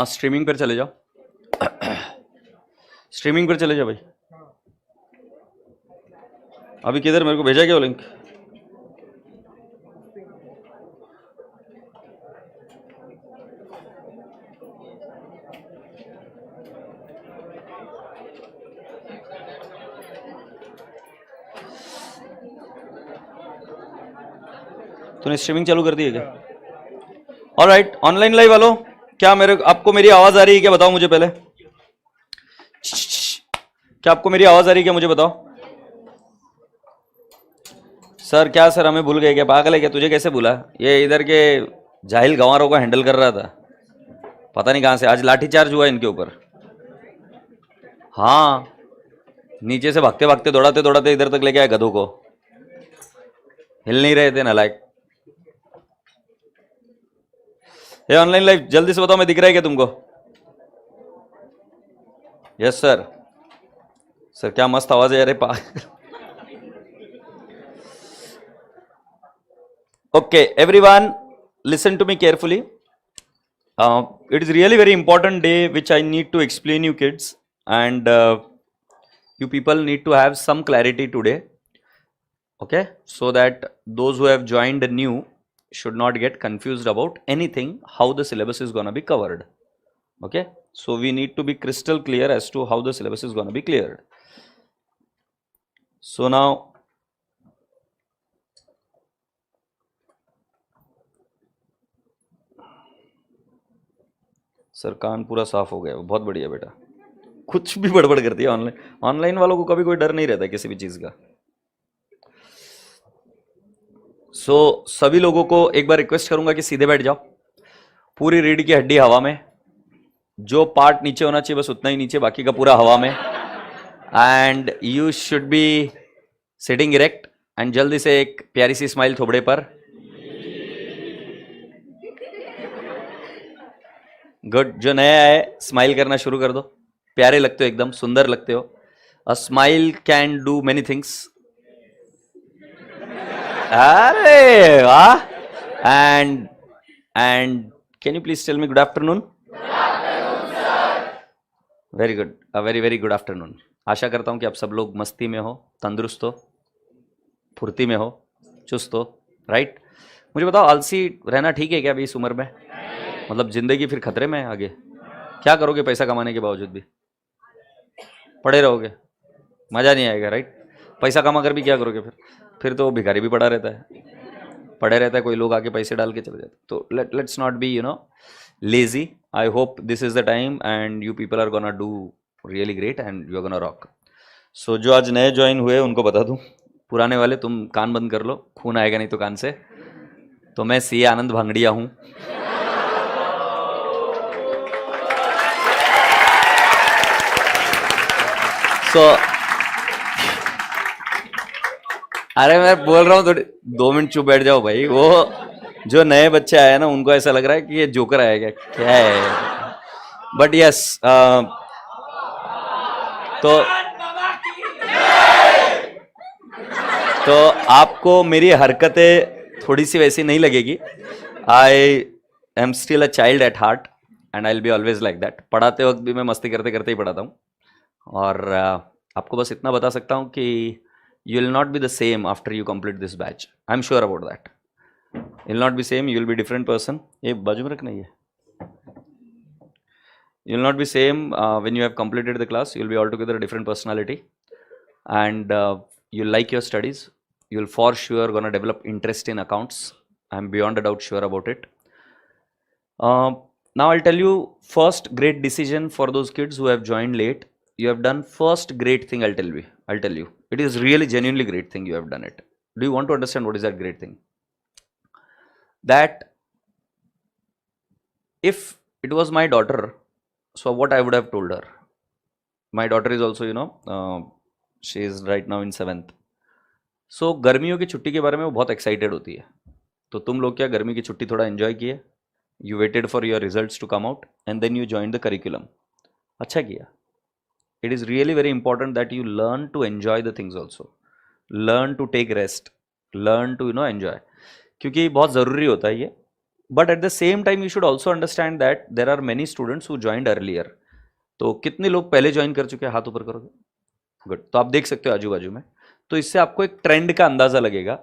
Streaming पर चले जाओ, स्ट्रीमिंग पर चले जाओ भाई। अभी किधर, मेरे को भेजा क्या वो लिंक? तूने स्ट्रीमिंग चालू कर दी है क्या? ऑलराइट, ऑनलाइन लाइव वालों, क्या आपको मेरी आवाज आ रही है क्या? बताओ मुझे पहले, क्या आपको मेरी आवाज आ रही है क्या? मुझे बताओ। सर क्या सर, हमें भूल गए क्या? पागल है क्या? तुझे कैसे भूला? ये इधर के जाहिल गंवारों को हैंडल कर रहा था, पता नहीं कहां से आज लाठीचार्ज हुआ इनके ऊपर। हाँ, नीचे से भागते भागते दौड़ाते दौड़ाते इधर तक लेके आए गधों को, हिल नहीं रहे थे नालायक। ये ऑनलाइन लाइव जल्दी से बताओ, मैं दिख रहा है क्या तुमको? Yes sir. सर क्या मस्त आवाज है यार, okay everyone, listen to me carefully. It is really very important day which I need to explain you kids, and you people need to have some clarity today, okay, so that those who have joined new should not get confused about anything, how the syllabus is going to be covered. Okay, so we need to be crystal clear as to how the syllabus is going to be cleared. So now sir कान पूरा साफ हो गया, बहुत बढ़िया बेटा, कुछ भी बड़बड़ करती है ऑनलाइन। ऑनलाइन वालों को कभी कोई डर नहीं रहता किसी भी चीज का। सो सभी लोगों को एक बार रिक्वेस्ट करूंगा कि सीधे बैठ जाओ, पूरी रीढ़ की हड्डी हवा में, जो पार्ट नीचे होना चाहिए बस उतना ही नीचे, बाकी का पूरा हवा में, and you should be sitting erect, and जल्दी से एक प्यारी सी स्माइल थोबड़े पर। गुड, जो नया है स्माइल करना शुरू कर दो, प्यारे लगते हो, एकदम सुंदर लगते हो। A smile can do many things. अरे वाह, and can you please tell me good afternoon? Very good, a very very good afternoon. आशा करता हूं कि आप सब लोग मस्ती में हो, तंदुरुस्त हो, फुर्ती में हो, चुस्त हो, राइट? मुझे बताओ, आलसी रहना ठीक है क्या अभी इस उम्र में? मतलब जिंदगी फिर खतरे में है आगे। क्या करोगे पैसा कमाने के बावजूद भी? पड़े रहोगे, मजा नहीं आएगा, राइट? पैसा कमा कर भी क्या करोगे फिर तो भिखारी भी पड़ा रहता है, पड़े रहता है, कोई लोग आके पैसे डाल के चले जाते। तो let's not be lazy. I hope this is the time and you people are gonna do really great and you are gonna rock. So जो आज नए ज्वाइन हुए उनको बता दूं, पुराने वाले तुम कान बंद कर लो, खून आएगा नहीं तो कान से। तो मैं सी आनंद भांगड़िया हूं। अरे मैं बोल रहा हूँ थोड़ी, 2 मिनट चुप बैठ जाओ भाई। वो जो नए बच्चे आए ना उनको ऐसा लग रहा है कि ये जोकर आएगा क्या है, बट यस, तो आपको मेरी हरकतें थोड़ी सी वैसी नहीं लगेगी। I am still a child at heart and I will be always like that. पढ़ाते वक्त भी मैं मस्ती करते करते ही पढ़ाता हूँ, और आपको बस इतना बता सकता हूँ कि you will not be the same after you complete this batch. I'm sure about that. You will not be same, you will be different person. ये बाजू में रखना है। You will not be same when you have completed the class. You will be altogether a different personality, and you'll like your studies. You'll for sure gonna develop interest in accounts. I'm beyond a doubt sure about it. Now I'll tell you first great decision for those kids who have joined late. You have done first great thing. I'll tell you. It is really genuinely great thing you have done it. Do you want to understand what is that great thing? That if it was my daughter, so what I would have told her. My daughter is also, she is right now in 7th. So गर्मियों की छुट्टी के बारे में वो बहुत excited होती है। तो तुम लोग क्या गर्मी की छुट्टी थोड़ा एंजॉय किए? You waited for your results to come out and then you join the curriculum. अच्छा किया। It is really very important that you learn to enjoy the things also, learn to take rest, learn to enjoy, क्योंकि बहुत ज़रूरी होता है ये. But at the same time you should also understand that there are many students who joined earlier. तो कितने लोग पहले ज्वाइन कर चुके हैं, हाथ ऊपर करोगे? गुड. तो आप देख सकते हो आजू बाजू में. तो इससे आपको एक ट्रेंड का अंदाजा लगेगा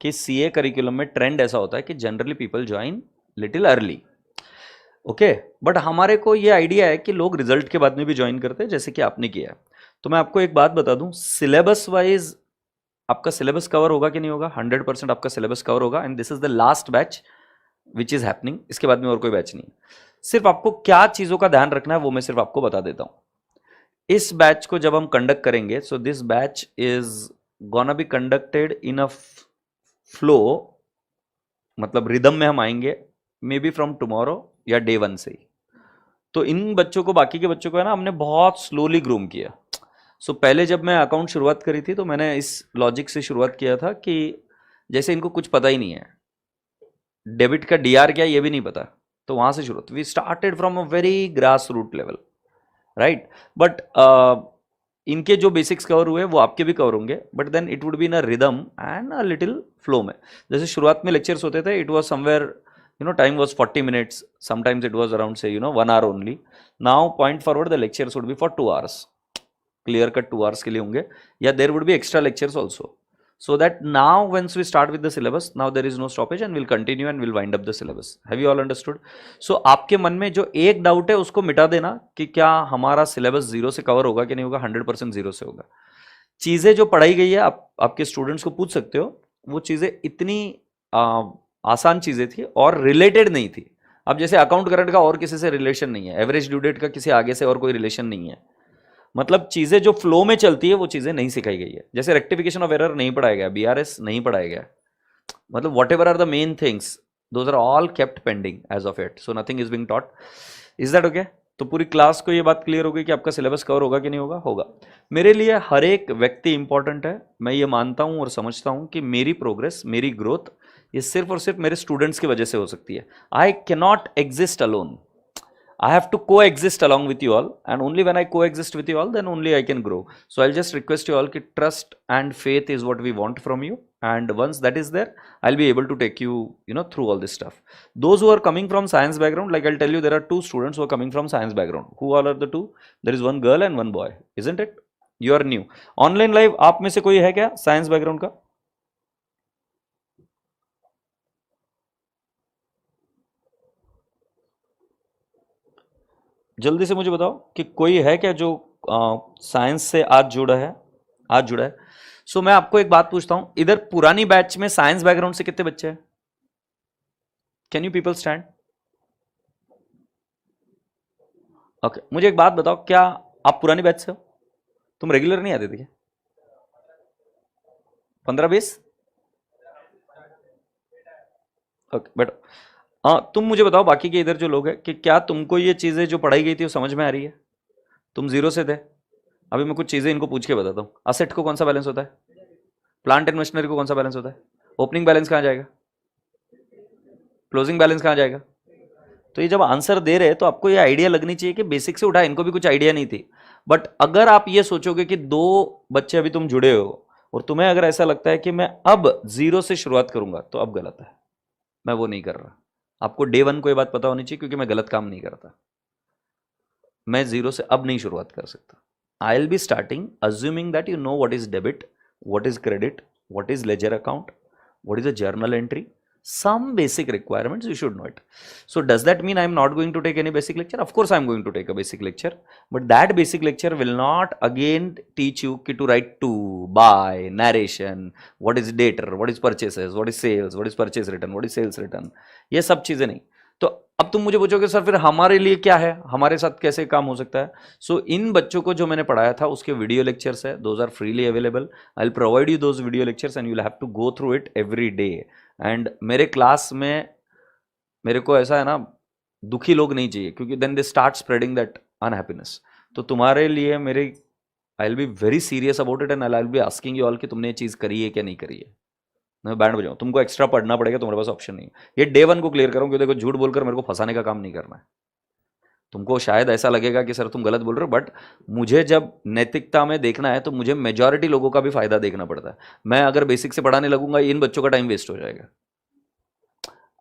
कि सीए करिकुलम में ट्रेंड ऐसा होता है कि generally people join little early. Okay. But हमारे को ये आइडिया है कि लोग रिजल्ट के बाद में भी ज्वाइन करते हैं, जैसे कि आपने किया है. तो मैं आपको एक बात बता दूं, सिलेबस वाइज आपका सिलेबस कवर होगा कि नहीं होगा? 100% आपका सिलेबस कवर होगा. And this is the last batch which is happening. इसके बाद में और कोई बैच नहीं. सिर्फ आपको क्या चीजों का ध्यान रखना है वो मैं सिर्फ आपको बता देता हूं. इस बैच को जब हम कंडक्ट करेंगे, so this batch is gonna be conducted in a flow, मतलब रिदम में हम आएंगे मे बी फ्रॉम टुमारो या डे 1 से ही. तो इन बच्चों को, बाकी के बच्चों को है ना, हमने बहुत स्लोली ग्रूम किया. सो पहले जब मैं अकाउंट शुरुआत करी थी तो मैंने इस लॉजिक से शुरुआत किया था कि जैसे इनको कुछ पता ही नहीं है, डेबिट का डीआर क्या ये भी नहीं पता, तो वहां से शुरू. We started from a very grass root level, right. But इनके जो बेसिक्स कवर हुए वो आपके भी कवर होंगे, but then it would be in a rhythm and a little flow में. जैसे शुरुआत में लेक्चर्स होते थे, it was somewhere time was 40 minutes, sometimes it was around say 1 hour only. Now point forward the lectures would be for 2 hours, clear cut 2 hours के लिए होंगे, या there would be extra lectures also, so that now once we start with the syllabus, now there is no stoppage and we'll continue and we'll wind up the syllabus. Have you all understood? So आपके मन में जो एक doubt है उसको मिटा देना कि क्या हमारा सिलेबस 0 से कवर होगा कि नहीं होगा. 100% 0 से होगा. चीजें जो पढ़ाई गई है आप आपके स्टूडेंट्स को पूछ सकते हो, वो चीजें इतनी आसान चीजें थी और रिलेटेड नहीं थी. अब जैसे अकाउंट करंट का और किसी से रिलेशन नहीं है, एवरेज ड्यू डेट का किसी आगे से और कोई रिलेशन नहीं है. मतलब चीजें जो फ्लो में चलती है वो चीजें नहीं सिखाई गई है. जैसे रेक्टिफिकेशन ऑफ एरर नहीं पढ़ाया गया, बीआरएस नहीं पढ़ाया गया, मतलब whatever are the main things, those are all kept pending as of it. So nothing is being taught. Is that okay? तो पूरी क्लास को ये बात क्लियर होगी कि आपका सिलेबस कवर होगा कि नहीं होगा? होगा. मेरे लिए हर एक व्यक्ति इंपॉर्टेंट है. मैं ये मानता हूं और समझता हूं कि मेरी प्रोग्रेस, मेरी ग्रोथ ये सिर्फ और सिर्फ मेरे स्टूडेंट्स की वजह से हो सकती है. I can not exist alone. I have to coexist along with you all, and only when I coexist with you all, then only I can grow. So I'll just request you all कि trust and faith is what we want from you, and once that is there, I'll be able to take you, through all this stuff. Those who are coming from science background, like I'll tell you, there are 2 students who are coming from science background. Who all are the 2? There is one girl and one boy, isn't it? You are new. Online live आप में से कोई है क्या science background का? जल्दी से मुझे बताओ कि कोई है क्या जो साइंस से आज जुड़ा है, आज जुड़ा है. सो मैं आपको एक बात पूछता हूं, इधर पुरानी बैच में साइंस बैकग्राउंड से कितने बच्चे हैं? Can you people stand? Okay. मुझे एक बात बताओ, क्या आप पुरानी बैच से हो? तुम रेगुलर नहीं आते थे क्या? 15-20? ओके बेटा. हाँ, तुम मुझे बताओ बाकी के इधर जो लोग हैं कि क्या तुमको ये चीजें जो पढ़ाई गई थी वो समझ में आ रही है? तुम 0 से थे. अभी मैं कुछ चीजें इनको पूछ के बताता हूँ. असेट को कौन सा बैलेंस होता है? प्लांट एंड मशीनरी को कौन सा बैलेंस होता है? ओपनिंग बैलेंस कहाँ जाएगा? क्लोजिंग बैलेंस कहाँ जाएगा? तो ये जब आंसर दे रहे हैं तो आपको ये आइडिया लगनी चाहिए कि बेसिक से उठा, इनको भी कुछ आइडिया नहीं थी. बट अगर आप ये सोचोगे कि 2 बच्चे अभी तुम जुड़े हो और तुम्हें अगर ऐसा लगता है कि मैं अब 0 से शुरुआत करूंगा, तो अब गलत है. मैं वो नहीं कर रहा. आपको डे 1 को ये बात पता होनी चाहिए, क्योंकि मैं गलत काम नहीं करता. मैं 0 से अब नहीं शुरुआत कर सकता. आई will be starting assuming that you know what is debit, what is credit, what is ledger account, what is a journal entry. Some basic requirements you should know it. So does that mean I am not going to take any basic lecture? Of course I am going to take a basic lecture, but that basic lecture will not again teach you to write to, buy, narration, what is dater, what is purchases, what is sales, what is purchase return, what is sales return. ये सब चीजें नहीं. तो अब तुम मुझे पूछोगे sir फिर हमारे लिए क्या है, हमारे साथ कैसे काम हो सकता है? सो इन बच्चों को जो मैंने पढ़ाया था उसके वीडियो लेक्चर्स है, those are freely available. I will provide you those video lectures and you will have to go through it every day. And मेरे क्लास में मेरे को ऐसा है ना, दुखी लोग नहीं चाहिए, क्योंकि then they start spreading that unhappiness. तो तुम्हारे लिए मेरे I will be very serious about it and I will be asking you all कि तुमने ये चीज़ करी है क्या नहीं करी है. मैं बैंड बजाऊँ, तुमको एक्स्ट्रा पढ़ना पड़ेगा, तुम्हारे पास ऑप्शन नहीं है. ये डे 1 को क्लियर करूँ, क्योंकि देखो झूठ बोलकर मेरे को फंसाने का काम नहीं करना है. तुमको शायद ऐसा लगेगा कि सर तुम गलत बोल रहे हो, बट मुझे जब नैतिकता में देखना है तो मुझे मेजॉरिटी लोगों का भी फायदा देखना पड़ता है। मैं अगर बेसिक से पढ़ाने लगूंगा, इन बच्चों का टाइम वेस्ट हो जाएगा।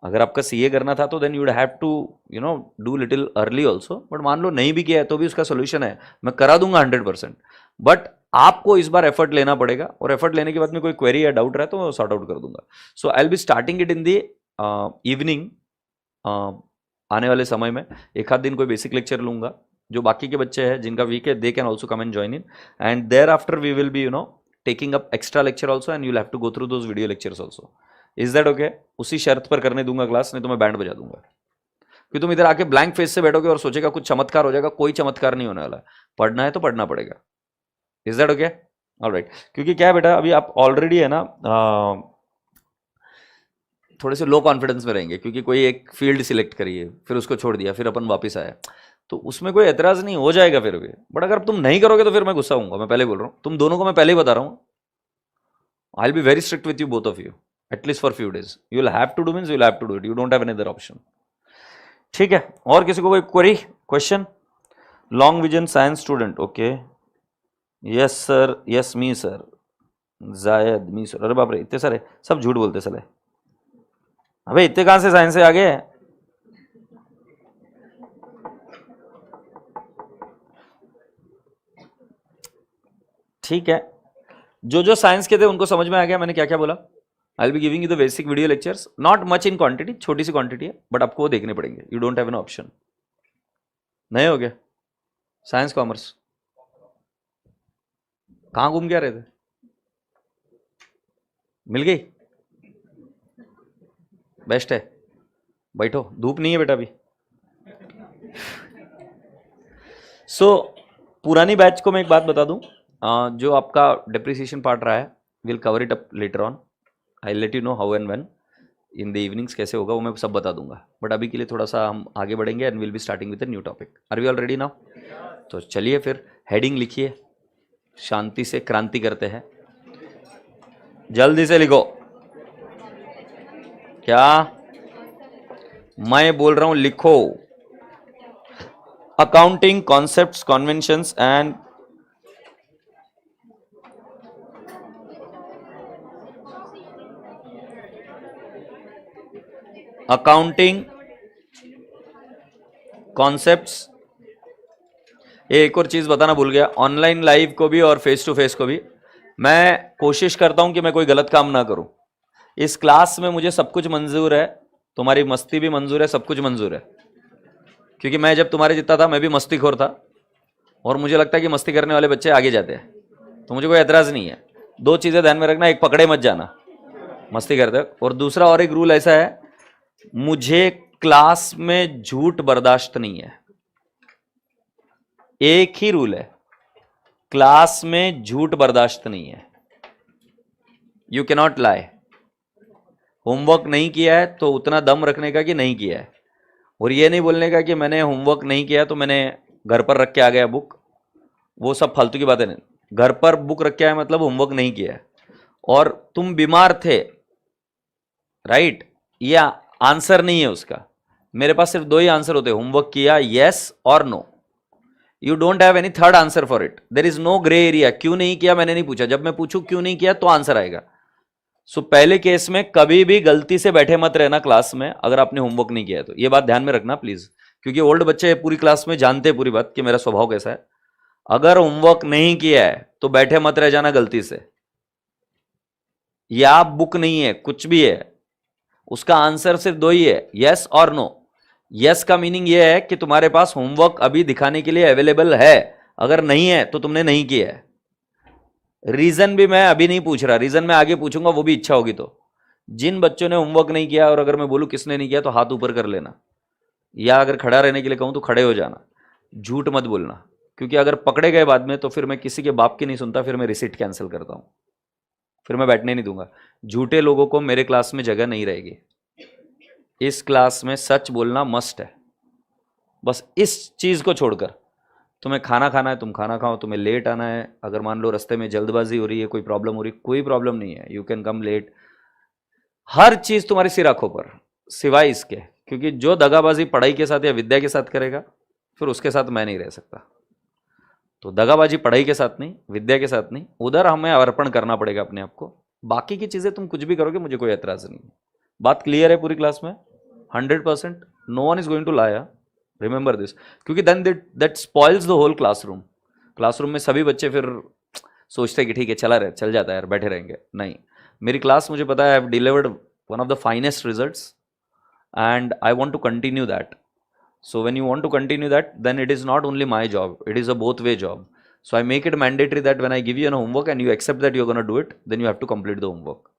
अगर आपका सीए करना था तो then you'd have to do little early also, but मान लो नहीं भी किया है तो भी उसका सोल्यूशन है, मैं करा दूंगा 100%। बट आपको इस बार एफर्ट लेना पड़ेगा, और एफर्ट लेने के बाद में कोई क्वेरी या डाउट रहा तो सॉर्ट आउट कर दूंगा। So I will be starting it in the evening. आने वाले समय में एक आध दिन कोई बेसिक लेक्चर लूंगा। जो बाकी के बच्चे हैं जिनका वीक है, they can also come and join in, and thereafter we will be taking up extra lecture also, and you have to go through those video lectures also. Is that okay? उसी शर्त पर करने दूंगा class, नहीं तो मैं band बजा दूंगा। क्योंकि तुम इधर आके ब्लैंक फेस से बैठोगे और सोचेगा कुछ चमत्कार हो जाएगा, कोई चमत्कार नहीं होने वाला। पढ़ना है तो पढ़ना पड़ेगा। Is that okay? ऑलराइट। क्योंकि क्या है बेटा, अभी आप ऑलरेडी है ना थोड़े से लो कॉन्फिडेंस में रहेंगे, क्योंकि कोई एक फील्ड सिलेक्ट करिए, फिर उसको छोड़ दिया, फिर अपन वापस आया, तो उसमें कोई एतराज नहीं, हो जाएगा फिर भी। बट अगर तुम नहीं करोगे तो फिर मैं गुस्सा हूंगा। मैं पहले बोल रहा हूँ, तुम दोनों को मैं पहले ही बता रहा हूँ, I will be very strict with you, both of you, at least for few days. You will have to do means you will have to do it, you don't have any other option. ठीक है? और किसी को कोई query, question? Long vision science student, okay. Yes sir, yes me sir, Zaid me sir. अरे बाप रे, इतने सारे, सब झूठ बोलते साले। अबे इतने कहां से साइंस से आगे? ठीक है, जो जो साइंस के थे उनको समझ में आ गया मैंने क्या क्या बोला। आई will be giving you the basic video lectures, not much in quantity, छोटी सी क्वांटिटी है, बट आपको वो देखने पड़ेंगे। You don't have an option. नहीं हो गया? साइंस कॉमर्स कहां घूम के आ रहे थे? मिल गई? बेस्ट है, बैठो, धूप नहीं है बेटा अभी। सो पुरानी बैच को मैं एक बात बता दूं, जो आपका डिप्रिसिएशन पार्ट रहा है, will cover it up later on. I let you know how and when in the evenings कैसे होगा, वो मैं सब बता दूंगा। बट अभी के लिए थोड़ा सा हम आगे बढ़ेंगे, and will be starting with a new topic. Are we all ready now? तो चलिए फिर हेडिंग लिखिए, शांति से क्रांति करते हैं। जल्दी से लिखो। क्या मैं बोल रहा हूं? लिखो। Accounting concepts, conventions and accounting concepts. एक और चीज बताना भूल गया, ऑनलाइन लाइव को भी और फेस टू फेस को भी मैं कोशिश करता हूं कि मैं कोई गलत काम ना करूं। इस क्लास में मुझे सब कुछ मंजूर है, तुम्हारी मस्ती भी मंजूर है, सब कुछ मंजूर है। क्योंकि मैं जब तुम्हारे जितना था मैं भी मस्तीखोर था, और मुझे लगता है कि मस्ती करने वाले बच्चे आगे जाते हैं, तो मुझे कोई एतराज नहीं है। दो चीजें ध्यान में रखना, एक पकड़े मत जाना मस्ती करते हो, और दूसरा और एक रूल ऐसा है, मुझे क्लास में झूठ बर्दाश्त नहीं है। एक ही रूल है, क्लास में झूठ बर्दाश्त नहीं है। You can not lie. Homework नहीं किया है तो उतना दम रखने का कि नहीं किया है, और ये नहीं बोलने का कि मैंने होमवर्क नहीं किया तो मैंने घर पर रख के आ गया बुक। वो सब फालतू की बातें नहीं। घर पर बुक रख के आया मतलब होमवर्क नहीं किया है, और तुम बीमार थे, राइट? या आंसर नहीं है उसका। मेरे पास सिर्फ दो ही आंसर होते हैं, होमवर्क किया, यस और no. You don't have any third answer for it. There is no grey area. क्यों नहीं किया मैंने नहीं पूछा, जब मैं पूछूं क्यों नहीं किया तो आंसर आएगा। सो पहले केस में कभी भी गलती से बैठे मत रहना क्लास में, अगर आपने होमवर्क नहीं किया है तो। ये बात ध्यान में रखना प्लीज, क्योंकि ओल्ड बच्चे पूरी क्लास में जानते हैं पूरी बात कि मेरा स्वभाव कैसा है। अगर होमवर्क नहीं किया है तो बैठे मत रह जाना गलती से, या बुक नहीं है, कुछ भी है, उसका आंसर सिर्फ दो ही है, यस और नो। यस का मीनिंग यह है कि तुम्हारे पास होमवर्क अभी दिखाने के लिए अवेलेबल है, अगर नहीं है तो तुमने नहीं किया है। रीजन भी मैं अभी नहीं पूछ रहा, रीजन मैं आगे पूछूंगा, वो भी इच्छा होगी तो। जिन बच्चों ने होमवर्क नहीं किया, और अगर मैं बोलूं किसने नहीं किया तो हाथ ऊपर कर लेना, या अगर खड़ा रहने के लिए कहूं तो खड़े हो जाना। झूठ मत बोलना, क्योंकि अगर पकड़े गए बाद में तो फिर मैं किसी के बाप की नहीं सुनता, फिर मैं रिसीट कैंसिल करता हूं, फिर मैं बैठने नहीं दूंगा। झूठे लोगों को मेरे क्लास में जगह नहीं रहेगी। इस क्लास में सच बोलना मस्ट है। बस इस चीज को छोड़कर, तुम्हें खाना खाना है तुम खाना खाओ, तुम्हें लेट आना है, अगर मान लो रास्ते में जल्दबाजी हो रही है, कोई प्रॉब्लम हो रही है, कोई प्रॉब्लम नहीं है, यू कैन कम लेट। हर चीज तुम्हारी सिर आंखों पर, सिवाय इसके, क्योंकि जो दगाबाजी पढ़ाई के साथ या विद्या के साथ करेगा फिर उसके साथ मैं नहीं रह सकता। तो दगाबाजी पढ़ाई के साथ नहीं, विद्या के साथ नहीं, उधर हमें अर्पण करना पड़ेगा अपने आप को। बाकी की चीजें तुम कुछ भी करोगे, मुझे कोई एतराज नहीं। बात क्लियर है पूरी क्लास में? 100%। No one is going to लाया, रिमेंबर दिस, क्योंकि then that spoils the whole classroom. Classroom में सभी बच्चे फिर सोचते हैं कि ठीक है चला रहे, चल जाता है यार, बैठे रहेंगे। नहीं, मेरी क्लास मुझे पता है, I have delivered one of the finest results and I want to continue that. So when you want to continue that, then it is not only my job, it is a both way job. So I make it mandatory that when I give you a homework and you accept that you're going to do it, then you have to complete the homework.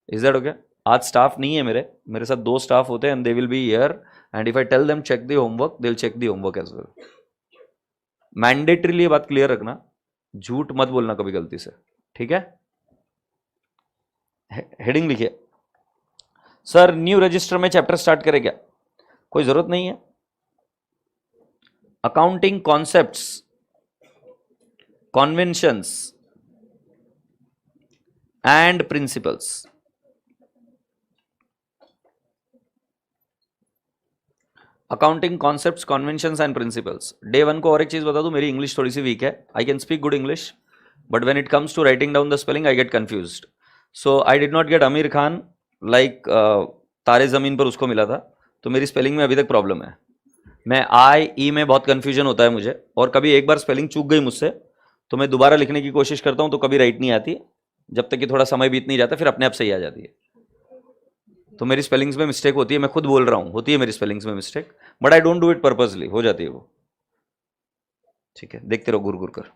Is that okay? आज staff नहीं है मेरे साथ 2 staff होते हैं, and they will be here, and if I tell them check the homework, they'll check the homework as well. Mandatorily ये बात clear रखना, झूठ मत बोलना कभी गलती से, ठीक है? हेडिंग लिखिए सर, न्यू रजिस्टर में चैप्टर स्टार्ट करें क्या? कोई जरूरत नहीं है। Accounting concepts, conventions and principles. Accounting concepts, conventions and principles. Day 1 को और एक चीज बता दूं, मेरी इंग्लिश थोड़ी सी वीक है। I can speak good English, but when it comes to writing down the spelling I get confused. So I did not get Aamir Khan like Taare Zameen पर उसको मिला था, तो मेरी स्पेलिंग में अभी तक प्रॉब्लम है। मैं आई ई में बहुत कन्फ्यूजन होता है मुझे, और कभी एक बार स्पेलिंग चूक गई मुझसे तो मैं दोबारा लिखने की कोशिश करता हूं तो कभी राइट नहीं आती, जब तक कि थोड़ा समय बीत नहीं जाता, फिर अपने आप सही आ जाती है। तो मेरी स्पेलिंग्स में मिस्टेक होती है, मैं खुद बोल रहा हूं, होती है मेरी स्पेलिंग्स में mistake, but I don't do it purposely, हो जाती है वो। ठीक है, देखते रहो गुर गुर कर।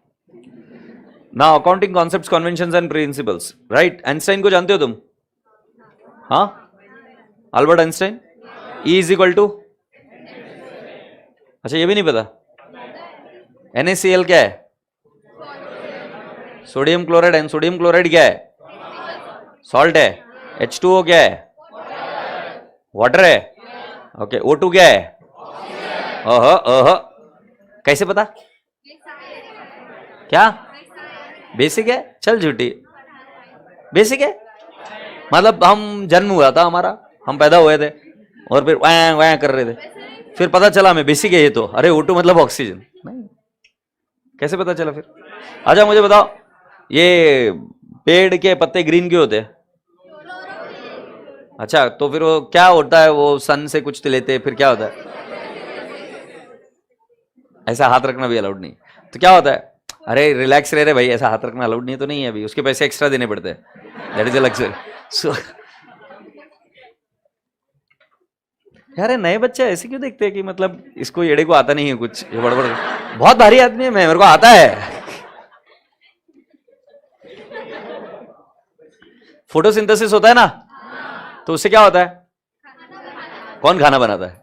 Now accounting concepts, conventions and principles, right? Einstein को जानते हो तुम? हाँ, Albert Einstein. E is equal to, अच्छा ये भी नहीं पता? NaCl क्या है? Sodium chloride. And sodium chloride क्या है? सॉल्ट है। H2O क्या है? वाटर है। ओके, O2 क्या है? कैसे पता? क्या बेसिक है? चल झूठी, बेसिक है मतलब हम जन्म हुआ था हमारा, हम पैदा हुए थे और फिर वहाँ वहाँ कर रहे थे, फिर पता चला हमें बेसिक है ये तो। अरे O2 मतलब ऑक्सीजन, नहीं कैसे पता चला फिर? अच्छा मुझे बताओ, ये पेड़ के पत्ते ग्रीन क्यों होते हैं? अच्छा, तो फिर वो क्या होता है, वो सन से कुछ लेते हैं, फिर क्या होता है? ऐसा हाथ रखना भी अलाउड नहीं, तो क्या होता है? अरे रिलैक्स रहे भाई, ऐसा हाथ रखना अलाउड नहीं, तो नहीं है अभी, उसके पैसे एक्स्ट्रा देने पड़ते हैं, दैट इज अ लग्जरी। सो यार नए बच्चे ऐसे क्यों देखते हैं कि मतलब इसको येड़े को आता नहीं है कुछ, ये बड़बड़, बहुत भारी आदमी है मैं, मेरे को आता है। फोटोसिंथेसिस होता है ना, तो उससे क्या होता है? कौन खाना बनाता है?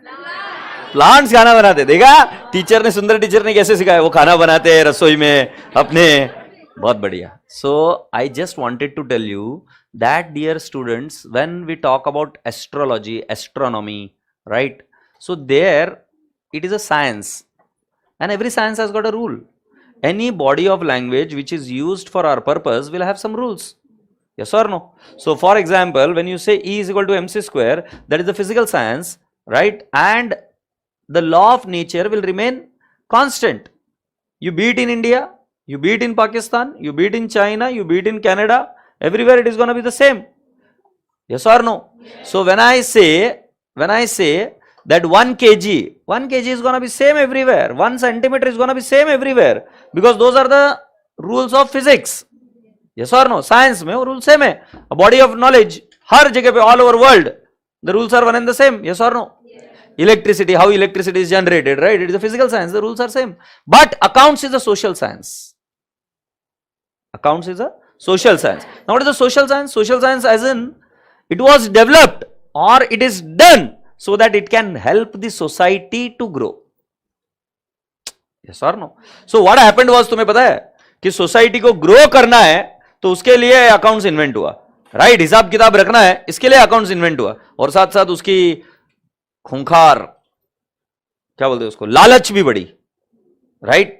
प्लांट्स खाना बनाते। देखा टीचर ने, सुंदर टीचर ने कैसे सिखाया, वो खाना बनाते हैं रसोई में अपने, बहुत बढ़िया। So I just wanted to tell you that dear students, when we talk about astrology, astronomy, right? So there it is a science, and every science has got a rule. Any body of language which is used for our purpose will have some rules, yes or no? So for example, when you say E is equal to mc square, that is the physical science, right? And the law of nature will remain constant. You be it in India, you be it in Pakistan, you be it in China, you be it in Canada, everywhere it is going to be the same, yes or no? So when I say that 1 kg is going to be same everywhere, 1 centimeter is going to be same everywhere, because those are the rules of physics, yes or no? Science में वो rule same है, a body of knowledge हर जगह पे, all over world the rules are one and the same, yes or no? Electricity, how electricity is generated, right? It is a physical science, the rules are same. But accounts is a social science. Accounts is a social science. Now what is a social science? Social science as in it was developed or it is done so that it can help the society to grow, yes or no? So what happened was, तुम्हें पता है कि society को grow करना है तो उसके लिए अकाउंट्स इन्वेंट हुआ, राइट? हिसाब किताब रखना है, इसके लिए अकाउंट्स इन्वेंट हुआ, और साथ साथ उसकी खूंखार, क्या बोलते हैं उसको, लालच भी बढ़ी, राइट?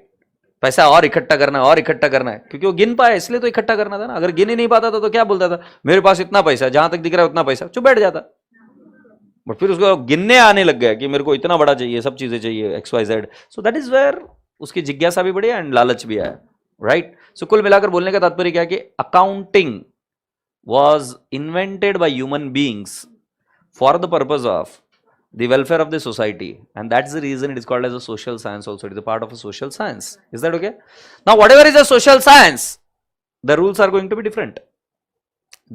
पैसा और इकट्ठा करना है, और इकट्ठा करना है, क्योंकि वो गिन पाया इसलिए तो इकट्ठा करना था ना। अगर गिन ही नहीं पाता था तो क्या बोलता था, मेरे पास इतना पैसा, जहां तक दिख रहा है उतना पैसा, चुप बैठ जाता। बट फिर उसको गिनने आने लग गया कि मेरे को इतना बड़ा चाहिए, सब चीजें चाहिए, X Y Z. So that is where उसकी जिज्ञासा भी बढ़ी एंड लालच भी आया, राइट। सो कुल मिलाकर बोलने का तात्पर्य क्या कि accounting was invented by human beings for the purpose of the welfare of the society, and that's the reason it is called as a social science also. It is a part of a social science. Is that okay? Now whatever is a social science, the rules are going to be different.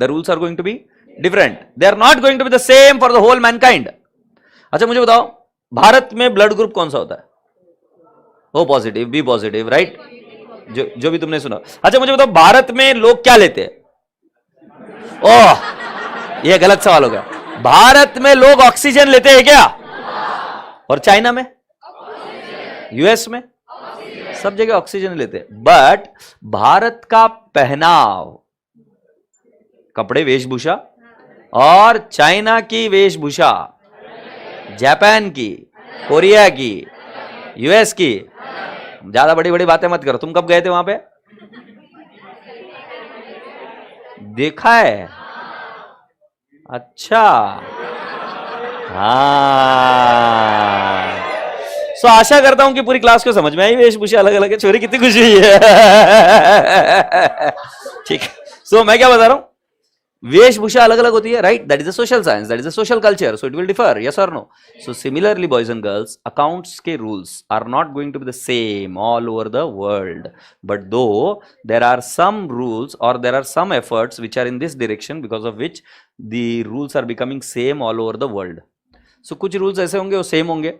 The rules are going to be different. They are not going to be the same for the whole mankind. अच्छा मुझे बताओ, भारत में blood group कौन सा होता है? O positive, B positive, right, जो भी तुमने सुना। अच्छा मुझे बताओ, भारत में लोग क्या लेते हैं? ओह, ये गलत सवाल हो गया। भारत में लोग ऑक्सीजन लेते हैं क्या? और चाइना में, यूएस में, सब जगह ऑक्सीजन लेते हैं। बट भारत का पहनाव, कपड़े, वेशभूषा, और चाइना की वेशभूषा, जापान की, कोरिया की, यूएस की, ज्यादा बड़ी बड़ी बातें मत करो। तुम कब गए थे वहां पे? देखा है? अच्छा, हाँ। सो आशा करता हूं कि पूरी क्लास को समझ में आई, वेशभूषा अलग अलग है। छोरी कितनी खुशी हुई है। ठीक है। सो मैं क्या बता रहा हूं, वेशभूषा अलग अलग होती है, right. That is a social science, that is a social culture, so it will differ, yes और no. So similarly boys and girls, accounts के rules are not going to be the same all over the world, but though there are some rules और there are some efforts which are in this direction, because of which the rules are becoming same all over the world. सो कुछ rules ऐसे होंगे वो same होंगे,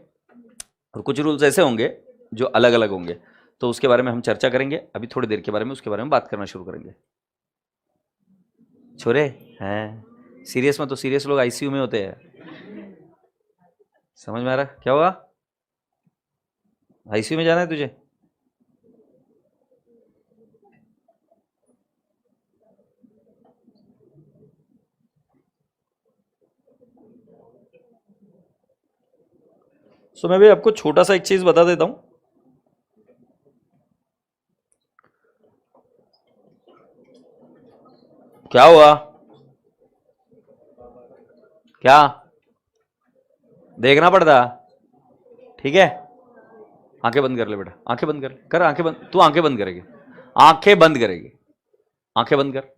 और कुछ rules ऐसे होंगे जो अलग अलग होंगे। तो उसके बारे में हम चर्चा करेंगे अभी थोड़ी देर के बारे में, उसके बारे में बात करना शुरू करेंगे। छोरे हैं सीरियस में, तो सीरियस लोग आईसीयू में होते हैं। समझ में आ रहा क्या हुआ? आईसीयू में जाना है तुझे? सो मैं भी आपको छोटा सा एक चीज बता देता हूं। क्या हुआ? क्या देखना पड़ता? ठीक है, आंखें बंद कर ले बेटा, आंखें बंद कर, आंखें बंद, तू आंखें बंद करेगी, आंखें बंद करेगी, आंखें बंद कर।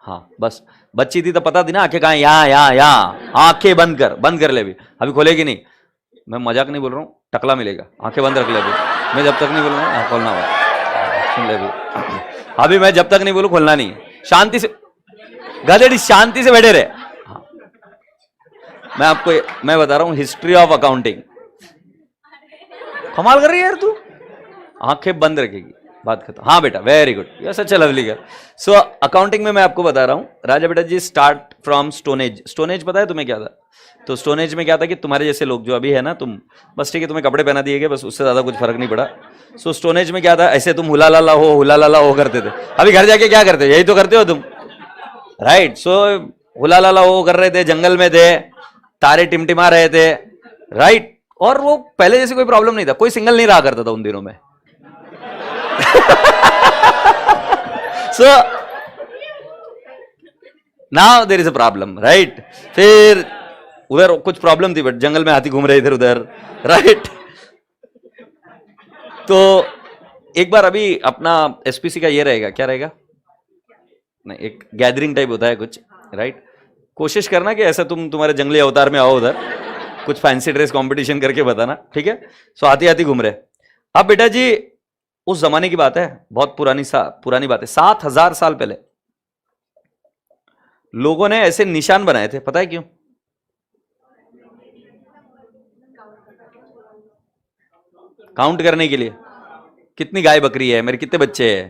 हाँ बस, बच्ची थी तो पता थी ना आंखें कहाँ, यहाँ यहाँ यहाँ। आंखें बंद कर ले अभी खोलेगी नहीं। मैं मजाक नहीं बोल रहा हूँ, टकला मिलेगा। आंखें बंद रख ले अभी, मैं जब तक नहीं बोल रहा हूँ खोलना हुआ, सुन ले अभी मैं जब तक नहीं बोलूँ खोलना नहीं। शांति से गधेड़ी, शांति से बैठे रहे। हाँ। मैं बता रहा हूँ हिस्ट्री ऑफ अकाउंटिंग। कमाल कर रही है यार तू, आंखें बंद रखेगी, बात खत्म। हाँ बेटा, वेरी गुड, यस, अच्छा लवली गर्ल। सो अकाउंटिंग में मैं आपको बता रहा हूँ राजा बेटा जी, स्टार्ट फ्रॉम स्टोनेज। स्टोनेज पता है तुम्हें क्या था? तो स्टोनेज में क्या था कि तुम्हारे जैसे लोग जो अभी है ना, तुम बस ठीक है, तुम्हें कपड़े पहना दिए गए, बस उससे ज्यादा कुछ फर्क नहीं पड़ा। सो स्टोनेज में क्या था, ऐसे तुम हुला लाला हो करते थे। अभी घर जाके क्या करते हो? यही तो करते हो तुम, राइट। सो हुला लाला हो कर रहे थे, जंगल में थे, तारे टिमटिमा रहे थे, राइट। और वो पहले जैसे कोई प्रॉब्लम नहीं था, कोई सिंगल नहीं रहा करता था उन दिनों में। So now there is a problem, right. फिर उधर कुछ प्रॉब्लम थी, बट जंगल में हाथी घूम रहे इधर उधर, राइट। तो एक बार अभी अपना एसपीसी का ये रहेगा, क्या रहेगा, नहीं एक गैदरिंग टाइप होता है कुछ, राइट। कोशिश करना कि ऐसा तुम तुम्हारे जंगली अवतार में आओ उधर, कुछ फैंसी ड्रेस कंपटीशन करके बताना, ठीक है। सो हाथी हाथी घूम रहे। अब बेटा जी उस जमाने की बात है, बहुत पुरानी बात है, 7,000 साल पहले लोगों ने ऐसे निशान बनाए थे, पता है क्यों? काउंट करने के लिए, कितनी गाय बकरी है, मेरे कितने बच्चे हैं।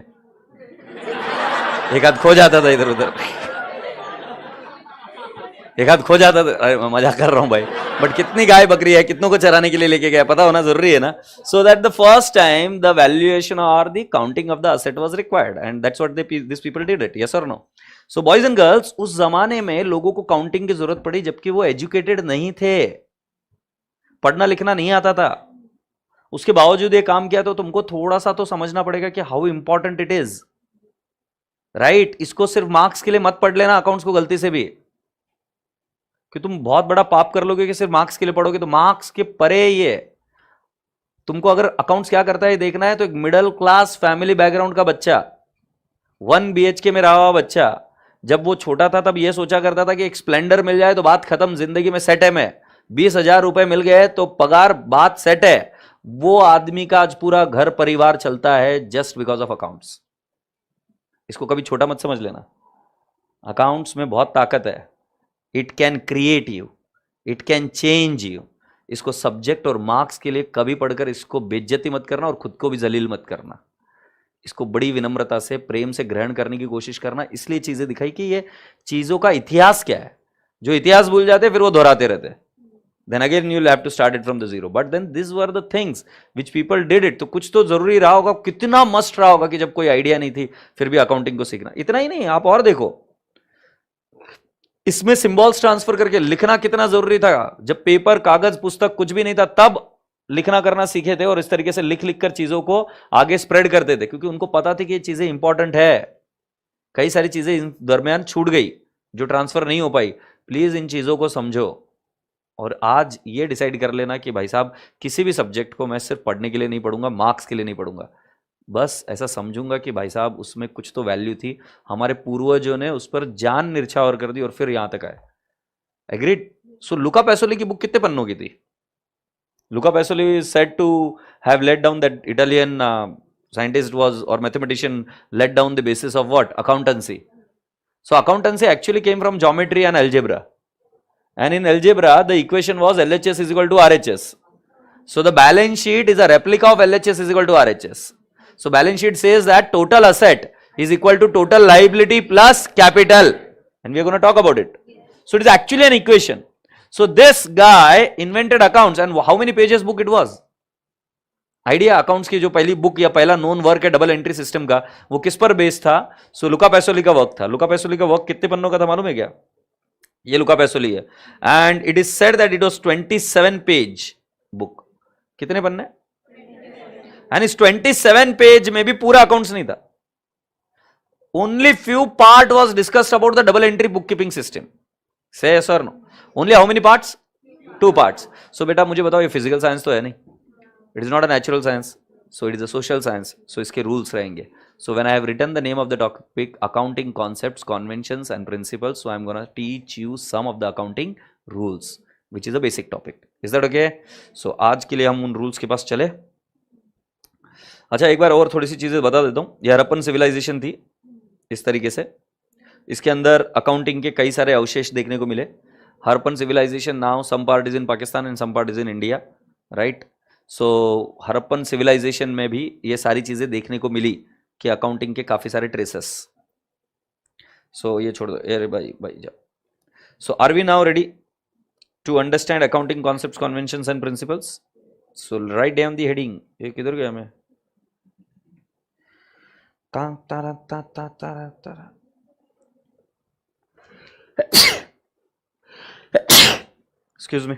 एक हाथ खो जाता था इधर उधर, एक हाथ खो जाता था। अरे मजाक कर रहा हूं भाई, बट कितनी गाय बकरी है, कितनों को चराने के लिए लेके गया, पता होना जरूरी है ना। So that the first time the valuation और the counting of the asset was required, and that's what this people did it, yes और no. So boys and girls, उस जमाने में लोगों को काउंटिंग की जरूरत पड़ी, जबकि वो एजुकेटेड नहीं थे, पढ़ना लिखना नहीं आता था। उसके बावजूद ये काम किया, तो तुमको थोड़ा सा तो समझना पड़ेगा कि how important it is, right. इसको सिर्फ मार्क्स के लिए मत पढ़ लेना अकाउंट्स को गलती से भी, कि तुम बहुत बड़ा पाप कर लोगे कि सिर्फ मार्क्स के लिए पढ़ोगे, तो मार्क्स के परे ये है। तुमको अगर अकाउंट्स क्या करता है देखना है, तो एक मिडिल क्लास फैमिली बैकग्राउंड का बच्चा, 1 BHK में रहा हुआ बच्चा, जब वो छोटा था तब ये सोचा करता था कि एक स्प्लेंडर मिल जाए तो बात खत्म, जिंदगी में सेट है, मैं 20,000 रुपए मिल गए तो पगार, बात सेट है। वो आदमी का आज पूरा घर परिवार चलता है जस्ट बिकॉज ऑफ अकाउंट्स। इसको कभी छोटा मत समझ लेना। अकाउंट्स में बहुत ताकत है। It can create you, it can change you. इसको सब्जेक्ट और मार्क्स के लिए कभी पढ़कर इसको बेइज्जती मत करना और खुद को भी जलील मत करना। इसको बड़ी विनम्रता से, प्रेम से ग्रहण करने की कोशिश करना। इसलिए चीजें दिखाई कि ये चीजों का इतिहास क्या है। जो इतिहास भूल जाते फिर वो दोहराते रहते, then again you'll have to start it from the zero, but then these were the things which people did it। तो कुछ तो जरूरी रहा होगा, कितना मस्ट रहा होगा कि जब कोई आइडिया नहीं थी फिर भी अकाउंटिंग को सीखना। इतना ही नहीं, आप और देखो, इसमें सिंबल्स ट्रांसफर करके लिखना कितना जरूरी था। जब पेपर, कागज, पुस्तक कुछ भी नहीं था तब लिखना करना सीखे थे, और इस तरीके से लिख लिख कर चीजों को आगे स्प्रेड करते थे, क्योंकि उनको पता थी कि ये चीजें इंपॉर्टेंट है। कई सारी चीजें इन दरमियान छूट गई जो ट्रांसफर नहीं हो पाई। प्लीज इन चीजों को समझो, और आज ये डिसाइड कर लेना कि भाई साहब किसी भी सब्जेक्ट को मैं सिर्फ पढ़ने के लिए नहीं पढ़ूंगा, मार्क्स के लिए नहीं पढ़ूंगा, बस ऐसा समझूंगा कि भाई साहब उसमें कुछ तो वैल्यू थी, हमारे पूर्वजों ने उस पर जान निछावर कर दी और फिर यहां तक आए। एग्रीड। सो लुका पैसोली की बुक कितने पन्नों की थी? लुका पैसोली is said to have laid down, that Italian scientist was, or mathematician, laid down the basis of what? Accountancy. So accountancy actually came from geometry and algebra. And in algebra, the equation was LHS is equal to RHS. So the balance sheet is a replica of LHS is equal to RHS. So balance sheet says that total asset is equal to total liability plus capital. And we are going to talk about it. So it is actually an equation. So this guy invented accounts, and how many pages book it was? Idea accounts की जो पहली book या पहला known work है double entry system का, वो किस पर बेस्ड था? सो लुका पैसोली का वर्क था। लुका पैसोली का वर्क कितने पन्नों का था मालूम है क्या? ये लुका पैसोली है, and it is said that it was 27 page book. कितने पन्ने? एंड इस 27 पेज में भी पूरा अकाउंट्स नहीं था। Only few part was discussed about the double entry book keeping system. Say yes और no? Only how many parts? 2 parts. So बेटा मुझे बताओ, ये फिजिकल साइंस तो है नहीं, it is not a natural science, so it is a social science. So इसके rules रहेंगे। So when I have written the name of the topic, accounting concepts, conventions and principles, so I'm going to teach you some of the accounting rules, which is a basic topic. Is that okay? So आज के लिए हम उन rules के पास चले। अच्छा, एक बार और थोड़ी सी चीजें बता देता हूँ। यह हड़प्पन सिविलाइजेशन थी इस तरीके से। इसके अंदर अकाउंटिंग के कई सारे अवशेष देखने को मिले। Harappan civilisation now some part is in Pakistan and some part is in India, right? So Harappan civilisation में भी ये सारी चीजें देखने को मिली कि अकाउंटिंग के काफी सारे ट्रेसेस। सो ये छोड़ दो, अरे भाई भाई जाओ। So are we now ready to understand accounting concepts, conventions and principles? So write down the heading. ये किधर गया मैं? ता तारा ता ता तारा तारा। Excuse me.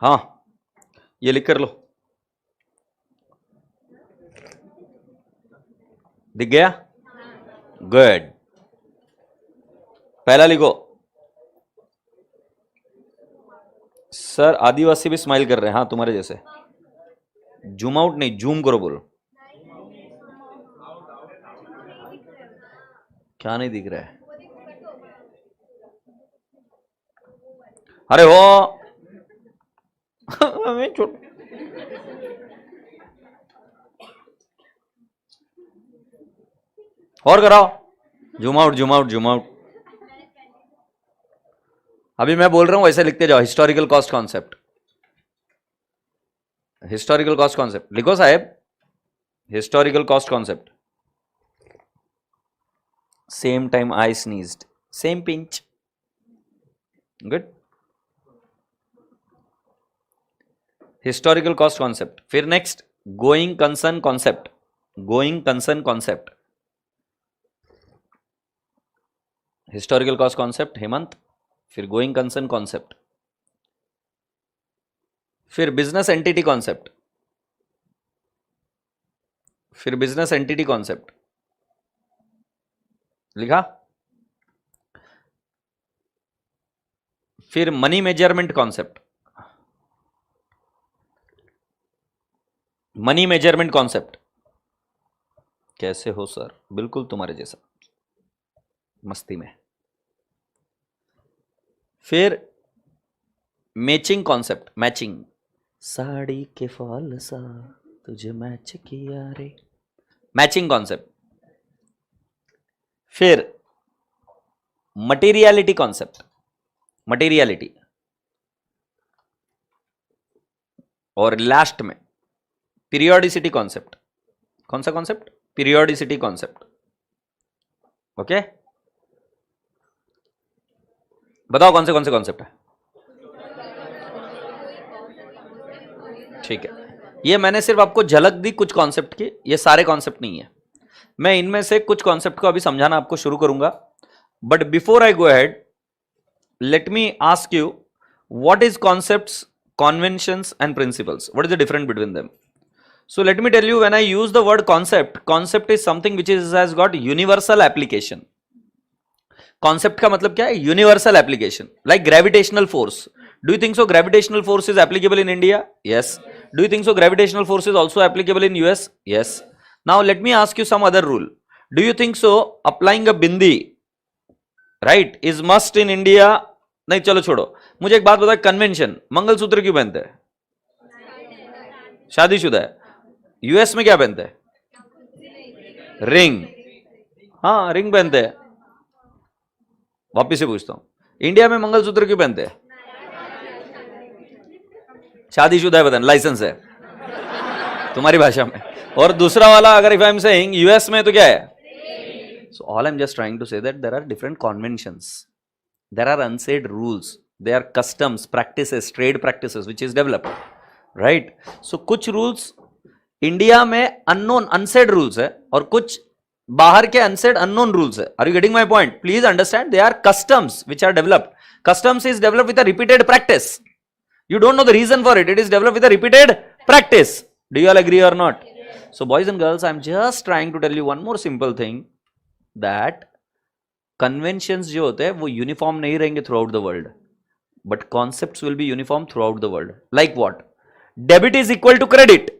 हाँ, ये लिख कर लो। दिख गया? गुड। पहला लिखो। सर आदिवासी भी स्माइल कर रहे हैं। हाँ, तुम्हारे जैसे। जूम आउट नहीं, जूम करो बोलो। क्या नहीं दिख रहा है? अरे वो छोड़। और कराओ। Zoom out, zoom out, zoom out. अभी मैं बोल रहा हूं वैसे लिखते जाओ। Historical cost concept, historical cost concept लिखो साहेब। Historical cost concept. Same time I sneezed, same pinch. Good. Historical cost concept. फिर next going concern concept. Going concern concept, historical cost concept Hemant, फिर गोइंग कंसर्न कॉन्सेप्ट, फिर business entity concept, फिर business entity concept, लिखा। फिर money measurement concept, money measurement concept कैसे हो sir? बिल्कुल तुम्हारे जैसा, मस्ती में। फिर मैचिंग कॉन्सेप्ट, मैचिंग, साड़ी के फॉल सा तुझे मैच किया रे, मैचिंग कॉन्सेप्ट। फिर मटेरियलिटी कॉन्सेप्ट, मटेरियलिटी, और लास्ट में पीरियोडिसिटी कॉन्सेप्ट। कौन सा कॉन्सेप्ट? Periodicity concept. ओके, बताओ कौन से कॉन्सेप्ट है? ठीक है, ये मैंने सिर्फ आपको झलक दी कुछ कॉन्सेप्ट की, ये सारे कॉन्सेप्ट नहीं है। मैं इनमें से कुछ कॉन्सेप्ट को अभी समझाना आपको शुरू करूंगा, but before I go ahead, late me ask you, what is concepts, conventions and principles? What is the difference between them? So let me tell you, when I use the word concept, concept is something which has got universal application. Concept का मतलब क्या है? Universal application. Like gravitational force. Do you think so gravitational force is applicable in India? Yes. Do you think so gravitational force is also applicable in US? Yes. Now let me ask you some other rule. Do you think so applying a bindi, right, is must in India? नहीं, चलो छोड़ो, मुझे एक बात बताओ, convention, mangalsutra क्यों पहनते हैं? शादीशुदा है। यूएस में क्या पहनते हैं? रिंग। हाँ, रिंग पहनते हैं। वापिस से पूछता हूं, इंडिया में मंगलसूत्र क्यों पहनते हैं? शादीशुदा है, बदन लाइसेंस है तुम्हारी भाषा में। और दूसरा वाला, अगर if I am saying US में, तो क्या है? So all I am just trying to say that there are different conventions, there are unsaid rules, they are customs, practices, trade practices which is developed, right? So कुछ rules India में unknown unsaid rules है, और कुछ बाहर के unsaid unknown rules है। Are you getting my point? Please understand, they are customs which are developed. Customs is developed with a repeated practice. You don't know the reason for it, it is developed with a repeated practice. Do you all agree or not? So boys and girls, I am just trying to tell you one more simple thing, that conventions जो होते हैं वो uniform नहीं रहेंगे throughout the world, but concepts will be uniform throughout the world. Like what? Debit is equal to credit,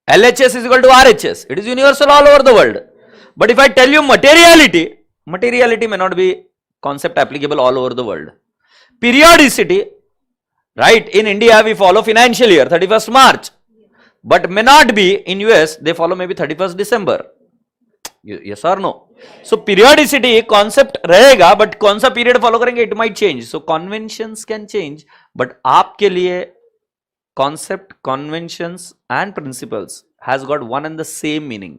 LHS is equal to RHS, it is universal all over the world. But if I tell you materiality, materiality may not be concept applicable all over the world. Periodicity, right, in India we follow financial year 31st March, but may not be in US, they follow maybe 31st December. Yes or no? So periodicity concept रहेगा, but कौन सा period follow करेंगे, it might change. So conventions can change, but आपके लिए concept, conventions and principles has got one and the same meaning.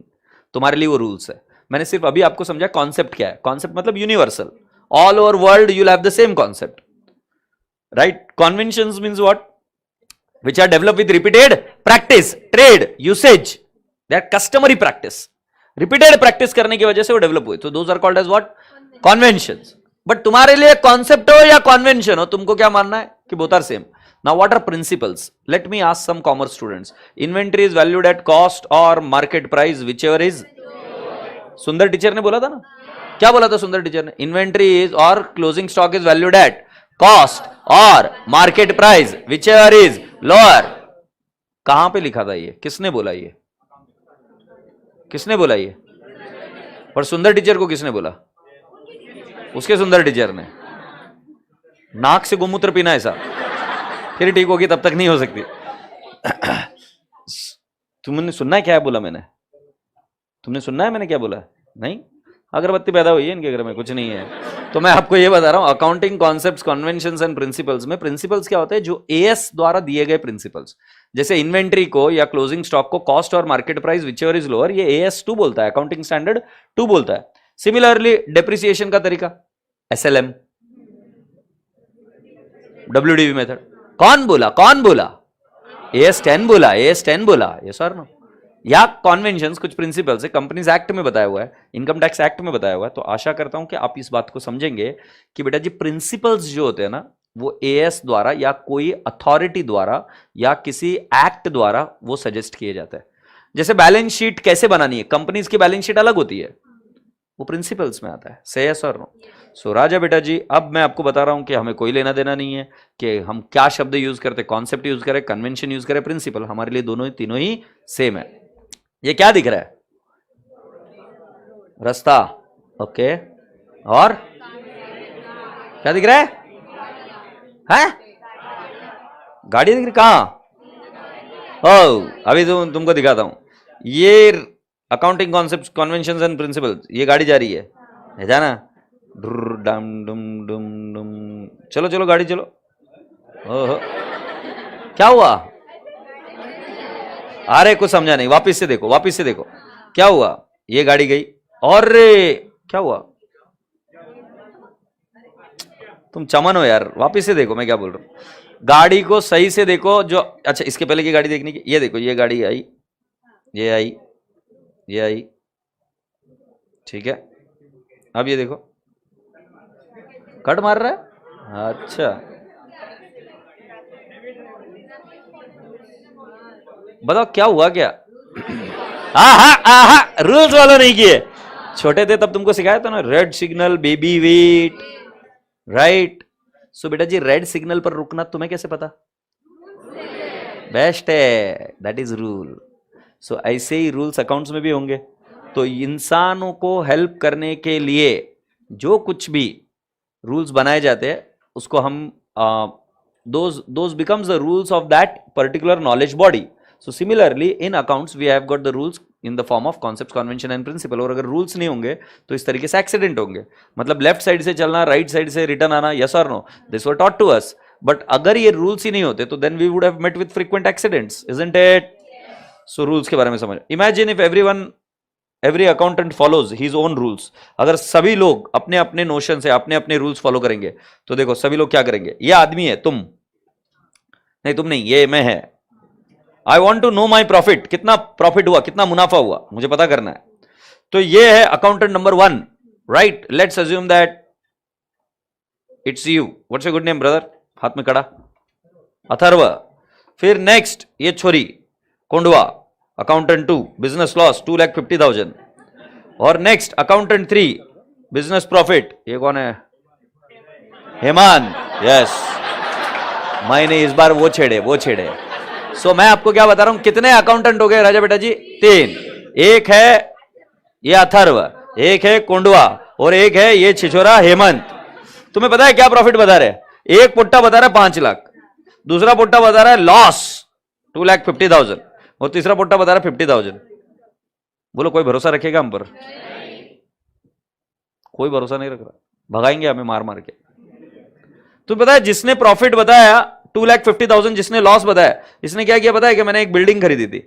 तुम्हारे लिए वो rules है। मैंने सिर्फ अभी आपको समझा कॉन्सेप्ट क्या है। कॉन्सेप्ट मतलब universal, all over world you have the same concept, right? Conventions means what? which are developed with repeated practice, trade, usage, they are customary practice. Repeated practice करने की वजह से वो डेवलप हुए, तो those are called as what? Conventions. But तुम्हारे लिए concept हो या कन्वेंशन हो, तुमको क्या मानना है कि both are same. Now what are principles? Let me ask some commerce students, inventory is valued at cost और market price whichever is. Sundar teacher ने बोला था ना, क्या बोला था सुंदर टीचर ने? इन्वेंटरी इज और closing stock is valued at cost और market price whichever is lower. कहां पे लिखा था ये? किसने बोला ये? किसने बोला ये? और सुंदर टीचर को किसने बोला? उसके सुंदर टीचर ने। नाक से गोमूत्र पीना ऐसा फिर ठीक होगी, तब तक नहीं हो सकती। तुमने सुनना है क्या बोला मैंने? तुमने सुनना है मैंने क्या बोला? नहीं? अगरबत्ती पैदा हुई है इनके घर में, कुछ नहीं है। तो मैं आपको ये बता रहा हूं, accounting concepts, conventions and principles में प्रिंसिपल्स क्या होते हैं? जो एएस द्वारा दिए गए प्रिंसिपल्स। जैसे इन्वेंट्री को या क्लोजिंग स्टॉक को कॉस्ट और market price whichever is lower, ये AS2 बोलता है, अकाउंटिंग स्टैंडर्ड 2 बोलता है। सिमिलरली डेप्रिसिएशन का तरीका SLM, WDV मेथड। कौन बोला? कौन बोला? AS10 बोला, AS10 बोला, यस और नो? या कॉन्वेंशंस कुछ प्रिंसिपल्स है, कंपनीज एक्ट में बताया हुआ है, इनकम टैक्स एक्ट में बताया हुआ है। तो आशा करता हूं कि आप इस बात को समझेंगे कि बेटा जी प्रिंसिपल्स जो होते हैं ना, वो AS द्वारा या कोई अथॉरिटी द्वारा या किसी एक्ट द्वारा वो सजेस्ट किए जाते हैं। जैसे बैलेंस शीट कैसे बनानी है, कंपनीज की बैलेंस शीट अलग होती है, वो प्रिंसिपल्स में आता है। से यस और नो? सो राजा बेटा जी, अब मैं आपको बता रहा हूं कि हमें कोई लेना देना नहीं है कि हम क्या शब्द यूज करते, कॉन्सेप्ट यूज करें, कन्वेंशन यूज करें, प्रिंसिपल हमारे लिए दोनों ही तीनों ही सेम है। ये क्या दिख रहा है? रास्ता, ओके, और क्या दिख रहा है? गाड़ी दिख रही? कहां? ओ, अभी तुमको दिखाता हूं। ये accounting concept, conventions and principles, ये गाड़ी जा रही है जाना, डम डुम डुम डुम, चलो चलो गाड़ी चलो। ओहो, क्या हुआ? अरे कुछ समझा नहीं, वापिस से देखो, वापिस से देखो क्या हुआ। ये गाड़ी गई और क्या हुआ? तुम चमन हो यार, वापिस से देखो मैं क्या बोल रहा हूं। गाड़ी को सही से देखो जो, अच्छा इसके पहले की गाड़ी देखने की, ये देखो, ये गाड़ी आई, ये आई, ये आई, ठीक है। अब ये देखो कट मार रहा है, अच्छा बताओ क्या हुआ क्या? आहा, रूल्स वालों नहीं किए। छोटे थे तब तुमको सिखाया था ना, red signal baby wait, right? So बेटा जी, रेड सिग्नल पर रुकना तुम्हें कैसे पता? बेस्ट है, दैट इज रूल। सो ऐसे ही रूल्स अकाउंट्स में भी होंगे। तो इंसानों को हेल्प करने के लिए जो कुछ भी रूल्स बनाए जाते हैं उसको हम those becomes the rules of that particular knowledge body. So similarly in accounts we have got the rules in the form of concepts, convention and principle. और अगर रूल्स नहीं होंगे तो इस तरीके से एक्सीडेंट होंगे। मतलब लेफ्ट साइड से चलना, राइट साइड से रिटर्न आना, यस और no, this were taught to us. But अगर ये रूल्स ही नहीं होते तो then we would have met with frequent accidents, isn't it? So rules के बारे में समझ। Imagine if every accountant follows his own rules. अगर सभी लोग अपने अपने नोशन से अपने अपने रूल्स फॉलो करेंगे तो देखो सभी लोग क्या करेंगे। ये आदमी है, तुम नहीं, तुम नहीं, ये मैं है। I want to know my profit, कितना प्रॉफिट हुआ, कितना मुनाफा हुआ, मुझे पता करना है। तो ये है accountant number 1, right? Let's assume that it's you. What's your good name brother? हाथ में कड़ा, अथर्व। फिर नेक्स्ट ये छोरी कोंडवा, अकाउंटेंट 2, बिजनेस लॉस 2,50,000। और नेक्स्ट अकाउंटेंट 3, बिजनेस प्रॉफिट, ये कौन है? हेमंत, यस। मैंने इस बार वो छेड़े। सो मैं आपको क्या बता रहा हूं, कितने अकाउंटेंट हो गए राजा बेटा जी? 3। एक है ये अथर्व, एक है कोंडवा, और एक है ये छिछोरा हेमंत। तुम्हें पता है क्या प्रॉफिट बता रहे? एक पुट्टा बता रहा है 5 लाख, दूसरा पुट्टा बता रहा है लॉस 2,50,000, और तीसरा पुट्टा बता रहा है 50,000। बोलो कोई भरोसा रखेगा हम पर? कोई भरोसा नहीं रख रहा, भगाएंगे हमें मार मार के। तुम्हें पता है जिसने प्रॉफिट बताया 2,50,000, जिसने लॉस बताया, इसने क्या किया पता है? कि मैंने एक बिल्डिंग खरीदी थी,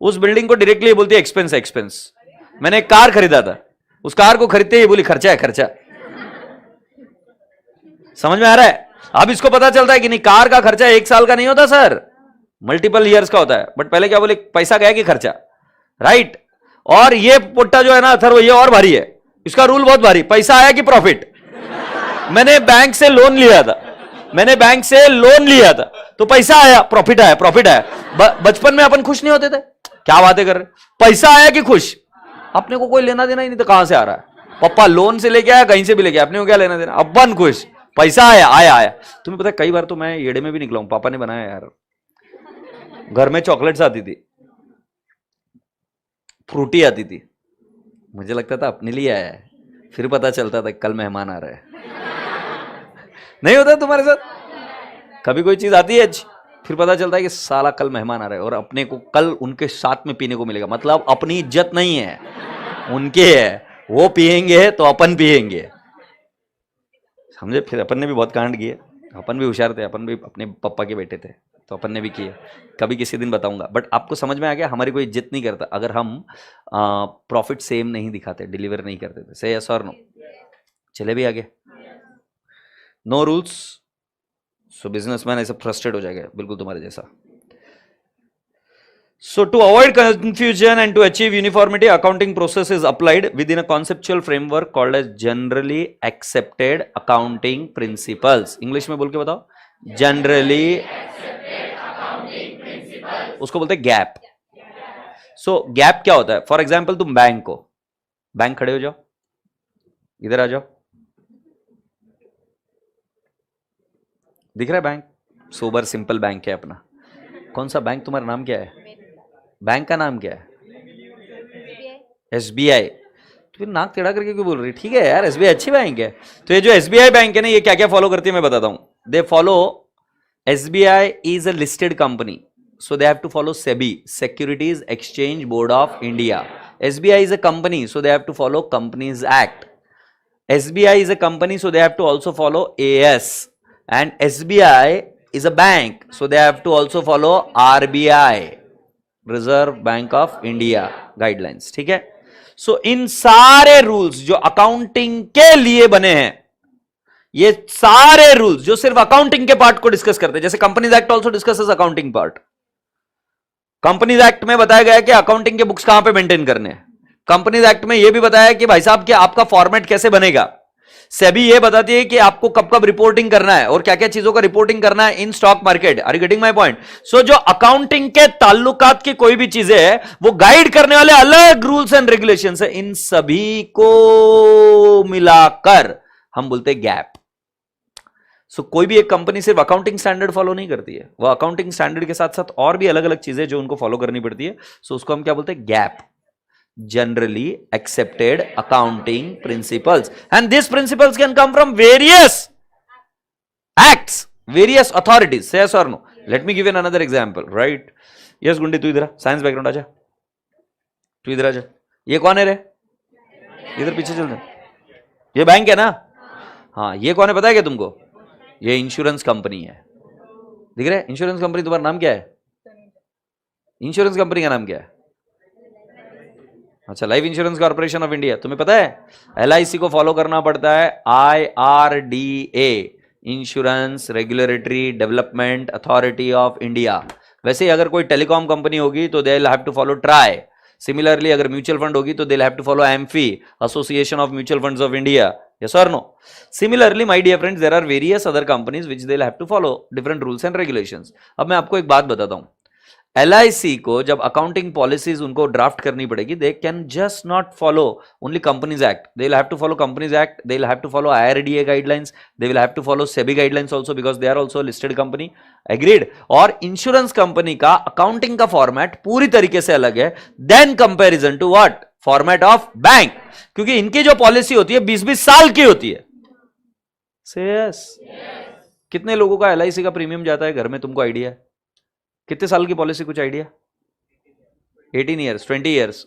उस बिल्डिंग को डायरेक्टली बोलती है एक्सपेंस। मैंने एक कार खरीदा था, उस कार को खरीदते ही बोली खर्चा है, खर्चा। समझ में आ रहा है? अब इसको पता चलता है कि नहीं, कार का खर्चा 1 साल का नहीं होता सर, मल्टीपल ईयर्स का होता है। बट पहले क्या बोले, पैसा गया कि खर्चा, राइट? और ये पुट्टा जो है ना अथर्व, ये और भारी है, इसका रूल बहुत भारी, पैसा आया कि प्रॉफिट। मैंने बैंक से लोन लिया था, तो पैसा आया, प्रॉफिट आया। बचपन में अपन खुश नहीं होते थे? क्या बातें कर रहे, पैसा आया कि खुश? अपने को कोई लेना देना ही नहीं, तो कहां से आ रहा है? पप्पा लोन से लेके आया, कहीं से भी लेके आया, अपने को क्या लेना देना, अपन खुश, पैसा आया। तुम्हें पता है कई बार तो मैं येड़े में भी निकला हूं, पापा ने बनाया यार। घर में चॉकलेट्स आती थी, फ्रूटी आती थी, मुझे लगता था अपने लिए आया है, फिर पता चलता था कल मेहमान आ रहा है। नहीं होता तुम्हारे साथ? कभी कोई चीज आती है, फिर पता चलता है कि साला कल मेहमान आ रहा है और अपने को कल उनके साथ में पीने को मिलेगा। मतलब अपनी इज्जत नहीं है, उनके है, वो पिएंगे तो अपन पिएंगे, समझे? फिर अपन ने भी बहुत कांड किए, अपन भी होशियार थे, अपन भी अपने पापा के बेटे थे, तो अपन ने भी किए, कभी किसी दिन बताऊंगा। बट आपको समझ में आ गया, हमारी कोई इज्जत नहीं करता अगर हम प्रॉफिट सेम नहीं दिखाते, डिलीवर नहीं करते थे। से यस और नो? चले भी आगे। नो रूल्स, सो बिजनेसमैन ऐसे फ्रस्ट्रेट हो जाएगा, बिल्कुल तुम्हारे जैसा। So to avoid confusion and to achieve uniformity, accounting process is applied within a conceptual framework called as generally accepted accounting principles. English में बोल के बताओ, generally accepted accounting principles, उसको बोलते हैं गैप। So गैप क्या होता है? फॉर एग्जाम्पल तुम बैंक खड़े हो जाओ, इधर आ जाओ, दिख रहा है बैंक? सोबर सिंपल बैंक है अपना। कौन सा बैंक? तुम्हारा नाम क्या है? बैंक का नाम क्या है? SBI। तो फिर नाक टेढ़ा करके क्यों बोल रही? ठीक है यार, SBI अच्छी बैंक है। तो ये जो SBI बैंक है ना, ये क्या क्या फॉलो करती है मैं बताता हूं। They follow, SBI is a listed company, so they have to follow SEBI, Securities Exchange Board of India. SBI is a company, so they have to follow Companies Act. SBI is a company, so they have to also follow AS. And SBI is a bank, so they have to also follow RBI, Reserve Bank of India guidelines. ठीक है? सो इन सारे rules जो accounting के लिए बने हैं, ये सारे रूल्स जो सिर्फ अकाउंटिंग के पार्ट को डिस्कस करते हैं, जैसे companies act also discusses accounting part. Companies act में बताया गया है कि अकाउंटिंग के बुक्स कहां पे मेंटेन करने हैं। कंपनीज एक्ट में यह भी बताया कि भाई साहब कि आपका फॉर्मेट कैसे बनेगा। सेबी ये बताती है कि आपको कब कब रिपोर्टिंग करना है और क्या क्या चीजों का रिपोर्टिंग करना है in stock market. Are you getting my point? So जो अकाउंटिंग के ताल्लुकात की कोई भी चीजें है वो गाइड करने वाले अलग रूल्स एंड रेगुलेशंस है, इन सभी को मिलाकर हम बोलते हैं गैप। सो कोई भी एक कंपनी सिर्फ अकाउंटिंग स्टैंडर्ड फॉलो नहीं करती है, वो अकाउंटिंग स्टैंडर्ड के साथ साथ और भी अलग अलग चीजें जो उनको फॉलो करनी पड़ती है। सो उसको हम क्या बोलते हैं? Gap, generally accepted accounting principles, and these principles can come from various acts, various authorities. Say yes or no? Let me give you another example, right? Yes गुंडी, तू इधर साइंस बैकग्राउंड आजा, तू इधर आजा। ये कौन है रे? इधर पीछे चल जा। ये बैंक है ना? हाँ, ये कौन है पता है क्या तुमको? ये इंश्योरेंस कंपनी है। दिख रहा है? Insurance company. तुम्हारा नाम क्या है? इंश्योरेंस कंपनी का नाम क्या है? अच्छा, life insurance corporation of India. तुम्हें पता है LIC को फॉलो करना पड़ता है IRDA, insurance regulatory development authority of India. वैसे ही अगर कोई टेलीकॉम कंपनी होगी तो they will have to follow TRAI. Similarly अगर म्यूचुअल फंड होगी तो they will have to follow AMFI, association of mutual funds of India. Yes और no? Similarly my dear friends, there are various other companies which they will have to follow different rules and regulations. अब मैं आपको एक बात बताता हूं, LIC को जब अकाउंटिंग पॉलिसीज उनको ड्राफ्ट करनी पड़ेगी, they can just not follow only companies act, they will have to follow companies act, they will have to follow IRDA guidelines, they will have to follow SEBI guidelines also because they are also listed company. Agreed? और insurance company का accounting का format पूरी तरीके से अलग है then comparison to what? Format of bank, क्योंकि इनकी जो पॉलिसी होती है 20-20 साल की होती है। से यस? कितने लोगों का LIC का प्रीमियम जाता है घर में, तुमको आइडिया है? कितने साल की पॉलिसी, कुछ आइडिया? 18 years, 20 years?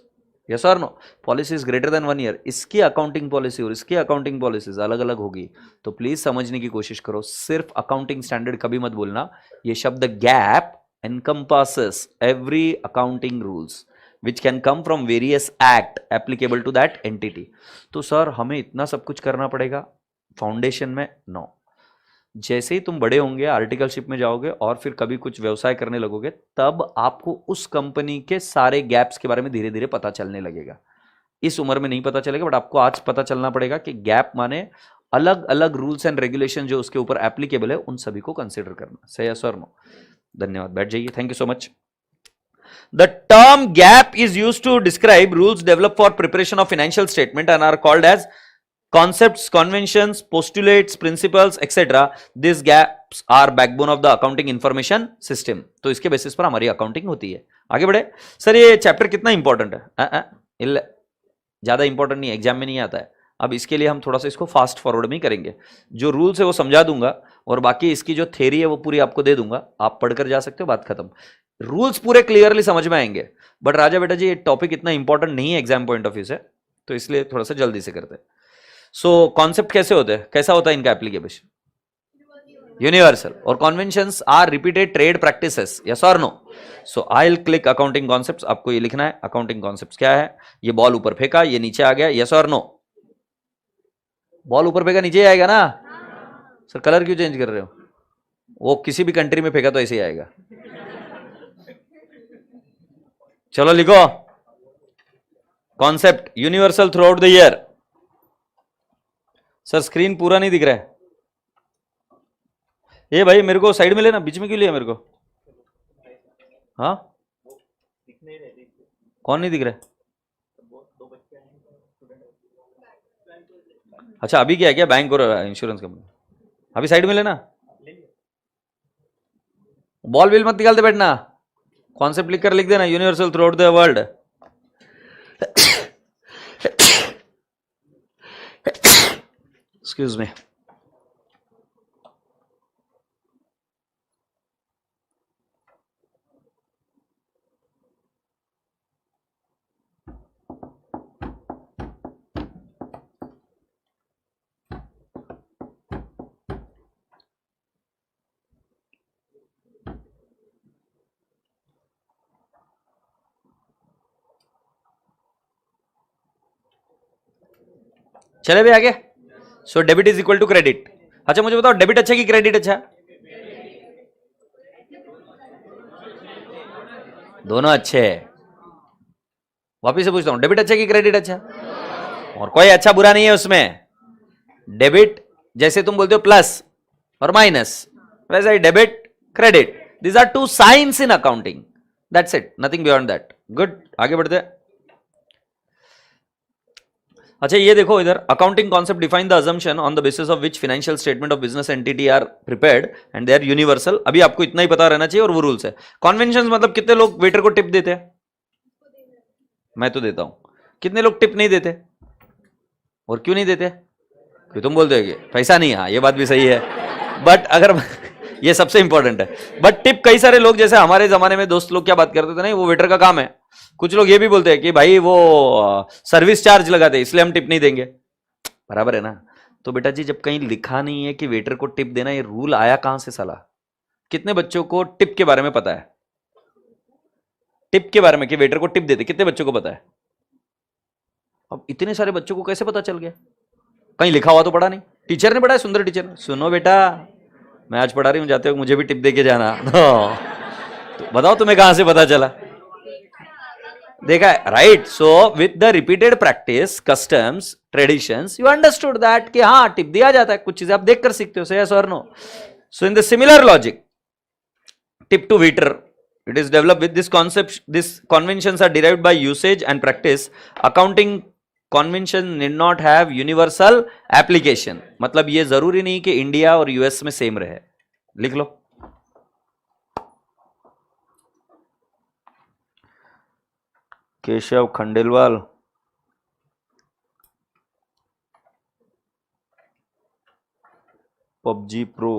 यस और no? Policy is greater than 1 year. इसकी अकाउंटिंग पॉलिसी और इसकी अकाउंटिंग पॉलिसीज अलग अलग होगी। तो प्लीज समझने की कोशिश करो, सिर्फ अकाउंटिंग स्टैंडर्ड कभी मत बोलना। ये शब्द gap encompasses every accounting rules which can come from various act applicable to that entity. तो सर हमें इतना सब कुछ करना पड़ेगा फाउंडेशन में? नो। जैसे ही तुम बड़े होंगे, आर्टिकलशिप में जाओगे और फिर कभी कुछ व्यवसाय करने लगोगे, तब आपको उस कंपनी के सारे गैप्स के बारे में धीरे धीरे पता चलने लगेगा। इस उम्र में नहीं पता चलेगा, बट आपको आज पता चलना पड़ेगा कि गैप माने अलग अलग रूल्स एंड रेगुलेशन जो उसके ऊपर एप्लीकेबल है, उन सभी को कंसिडर करना। सही है सर? नो? धन्यवाद, बैठ जाइए। Thank you so much. The term gap is used to describe rules developed for preparation of financial statement and are called as concepts, conventions, postulates, principles, etc. These gaps are backbone of the accounting information system. तो इसके basis पर हमारी accounting होती है। आगे बढ़े sir, ये chapter कितना इंपॉर्टेंट है? ज्यादा इंपॉर्टेंट नहीं है, एग्जाम में नहीं आता है। अब इसके लिए हम थोड़ा सा इसको फास्ट फॉरवर्ड में करेंगे। जो रूल्स है वो समझा दूंगा और बाकी इसकी जो थ्योरी है वो पूरी आपको दे दूंगा, आप पढ़कर जा सकते हो, बात खत्म। रूल्स पूरे क्लियरली समझ में आएंगे, बट राजा बेटा जी ये टॉपिक इतना इंपॉर्टेंट नहीं है एग्जाम पॉइंट ऑफ व्यू से, तो इसलिए थोड़ा सा जल्दी से करते हैं। सो कॉन्सेप्ट कैसे होते हैं, कैसा होता है इनका एप्लीकेशन? यूनिवर्सल। और conventions are repeated trade practices. Yes और no? So I will click accounting concepts. आपको ये लिखना है अकाउंटिंग कॉन्सेप्ट्स क्या है। ये बॉल ऊपर फेंका, ये नीचे आ गया। यस और नो? बॉल ऊपर फेंका नीचे आएगा ना? सर कलर क्यों चेंज कर रहे हो? वो किसी भी कंट्री में फेंका तो ऐसे ही आएगा। चलो लिखो concept universal throughout the year. Sir screen पूरा नहीं दिख रहा है। ये भाई मेरे को साइड में लेना, बीच में क्यों लिया मेरे को? हाँ कौन नहीं दिख रहा है? अच्छा अभी क्या है, क्या बैंक और इंश्योरेंस कंपनी? अभी साइड में लेना, बॉल बिल मत निकालते बैठना, कॉन्सेप्ट लिख कर लिख देना, universal throughout the world. Excuse me. चले भी आगे। So debit is equal to credit. अच्छा मुझे बताओ, डेबिट अच्छा कि क्रेडिट अच्छा? दोनों अच्छे हैं। वापिस से पूछता हूं, डेबिट अच्छा कि क्रेडिट अच्छा? और कोई अच्छा बुरा नहीं है उसमें। डेबिट जैसे तुम बोलते हो प्लस और माइनस, वैसे ही debit credit, these are two sides in accounting, that's it, nothing beyond that. Good, आगे बढ़ते हैं। अच्छा ये देखो इधर, accounting concept define the assumption on the basis of which financial statement of business entity are prepared and they are universal. अभी आपको इतना ही पता रहना चाहिए और वो रूल्स है। कॉन्वेंशन मतलब कितने लोग वेटर को टिप देते हैं? मैं तो देता हूं। कितने लोग टिप नहीं देते? और क्यों नहीं देते? क्यों तुम बोलते हो कि पैसा नहीं है। हाँ ये बात भी सही है, बट अगर ये सबसे इंपॉर्टेंट है। बट टिप कई सारे लोग, जैसे हमारे जमाने में दोस्त लोग क्या बात करते थे, नहीं वो वेटर का काम है। कुछ लोग ये भी बोलते हैं कि भाई वो सर्विस चार्ज लगाते इसलिए हम टिप नहीं देंगे। बराबर है ना? तो बेटा जी जब कहीं लिखा नहीं है कि वेटर को टिप देना, ये रूल आया कहां से साला? कितने बच्चों को टिप के बारे में पता है? टिप के बारे में कि वेटर को टिप देते, कितने बच्चों को पता है? अब इतने सारे बच्चों को कैसे पता चल गया? कहीं लिखा हुआ तो पढ़ा नहीं? टीचर ने पढ़ाया, सुंदर टीचर ने, सुनो बेटा मैं आज पढ़ा रही हूं, जाते हो मुझे भी टिप दे के जाना। तो बताओ तुम्हें कहां से पता चला? देखा है, right? So with the repeated practice, customs, traditions, you understood that कि हाँ टिप दिया जाता है। कुछ चीजें आप देख कर सीखते हो, सो यस और no. So in the similar logic, tip to waiter, it is developed with this concept. These conventions are derived by usage and practice. Accounting convention need not have universal application. मतलब ये जरूरी नहीं कि India और US में same रहे। लिख लो। Keshav Khandelwal, PUBG pro.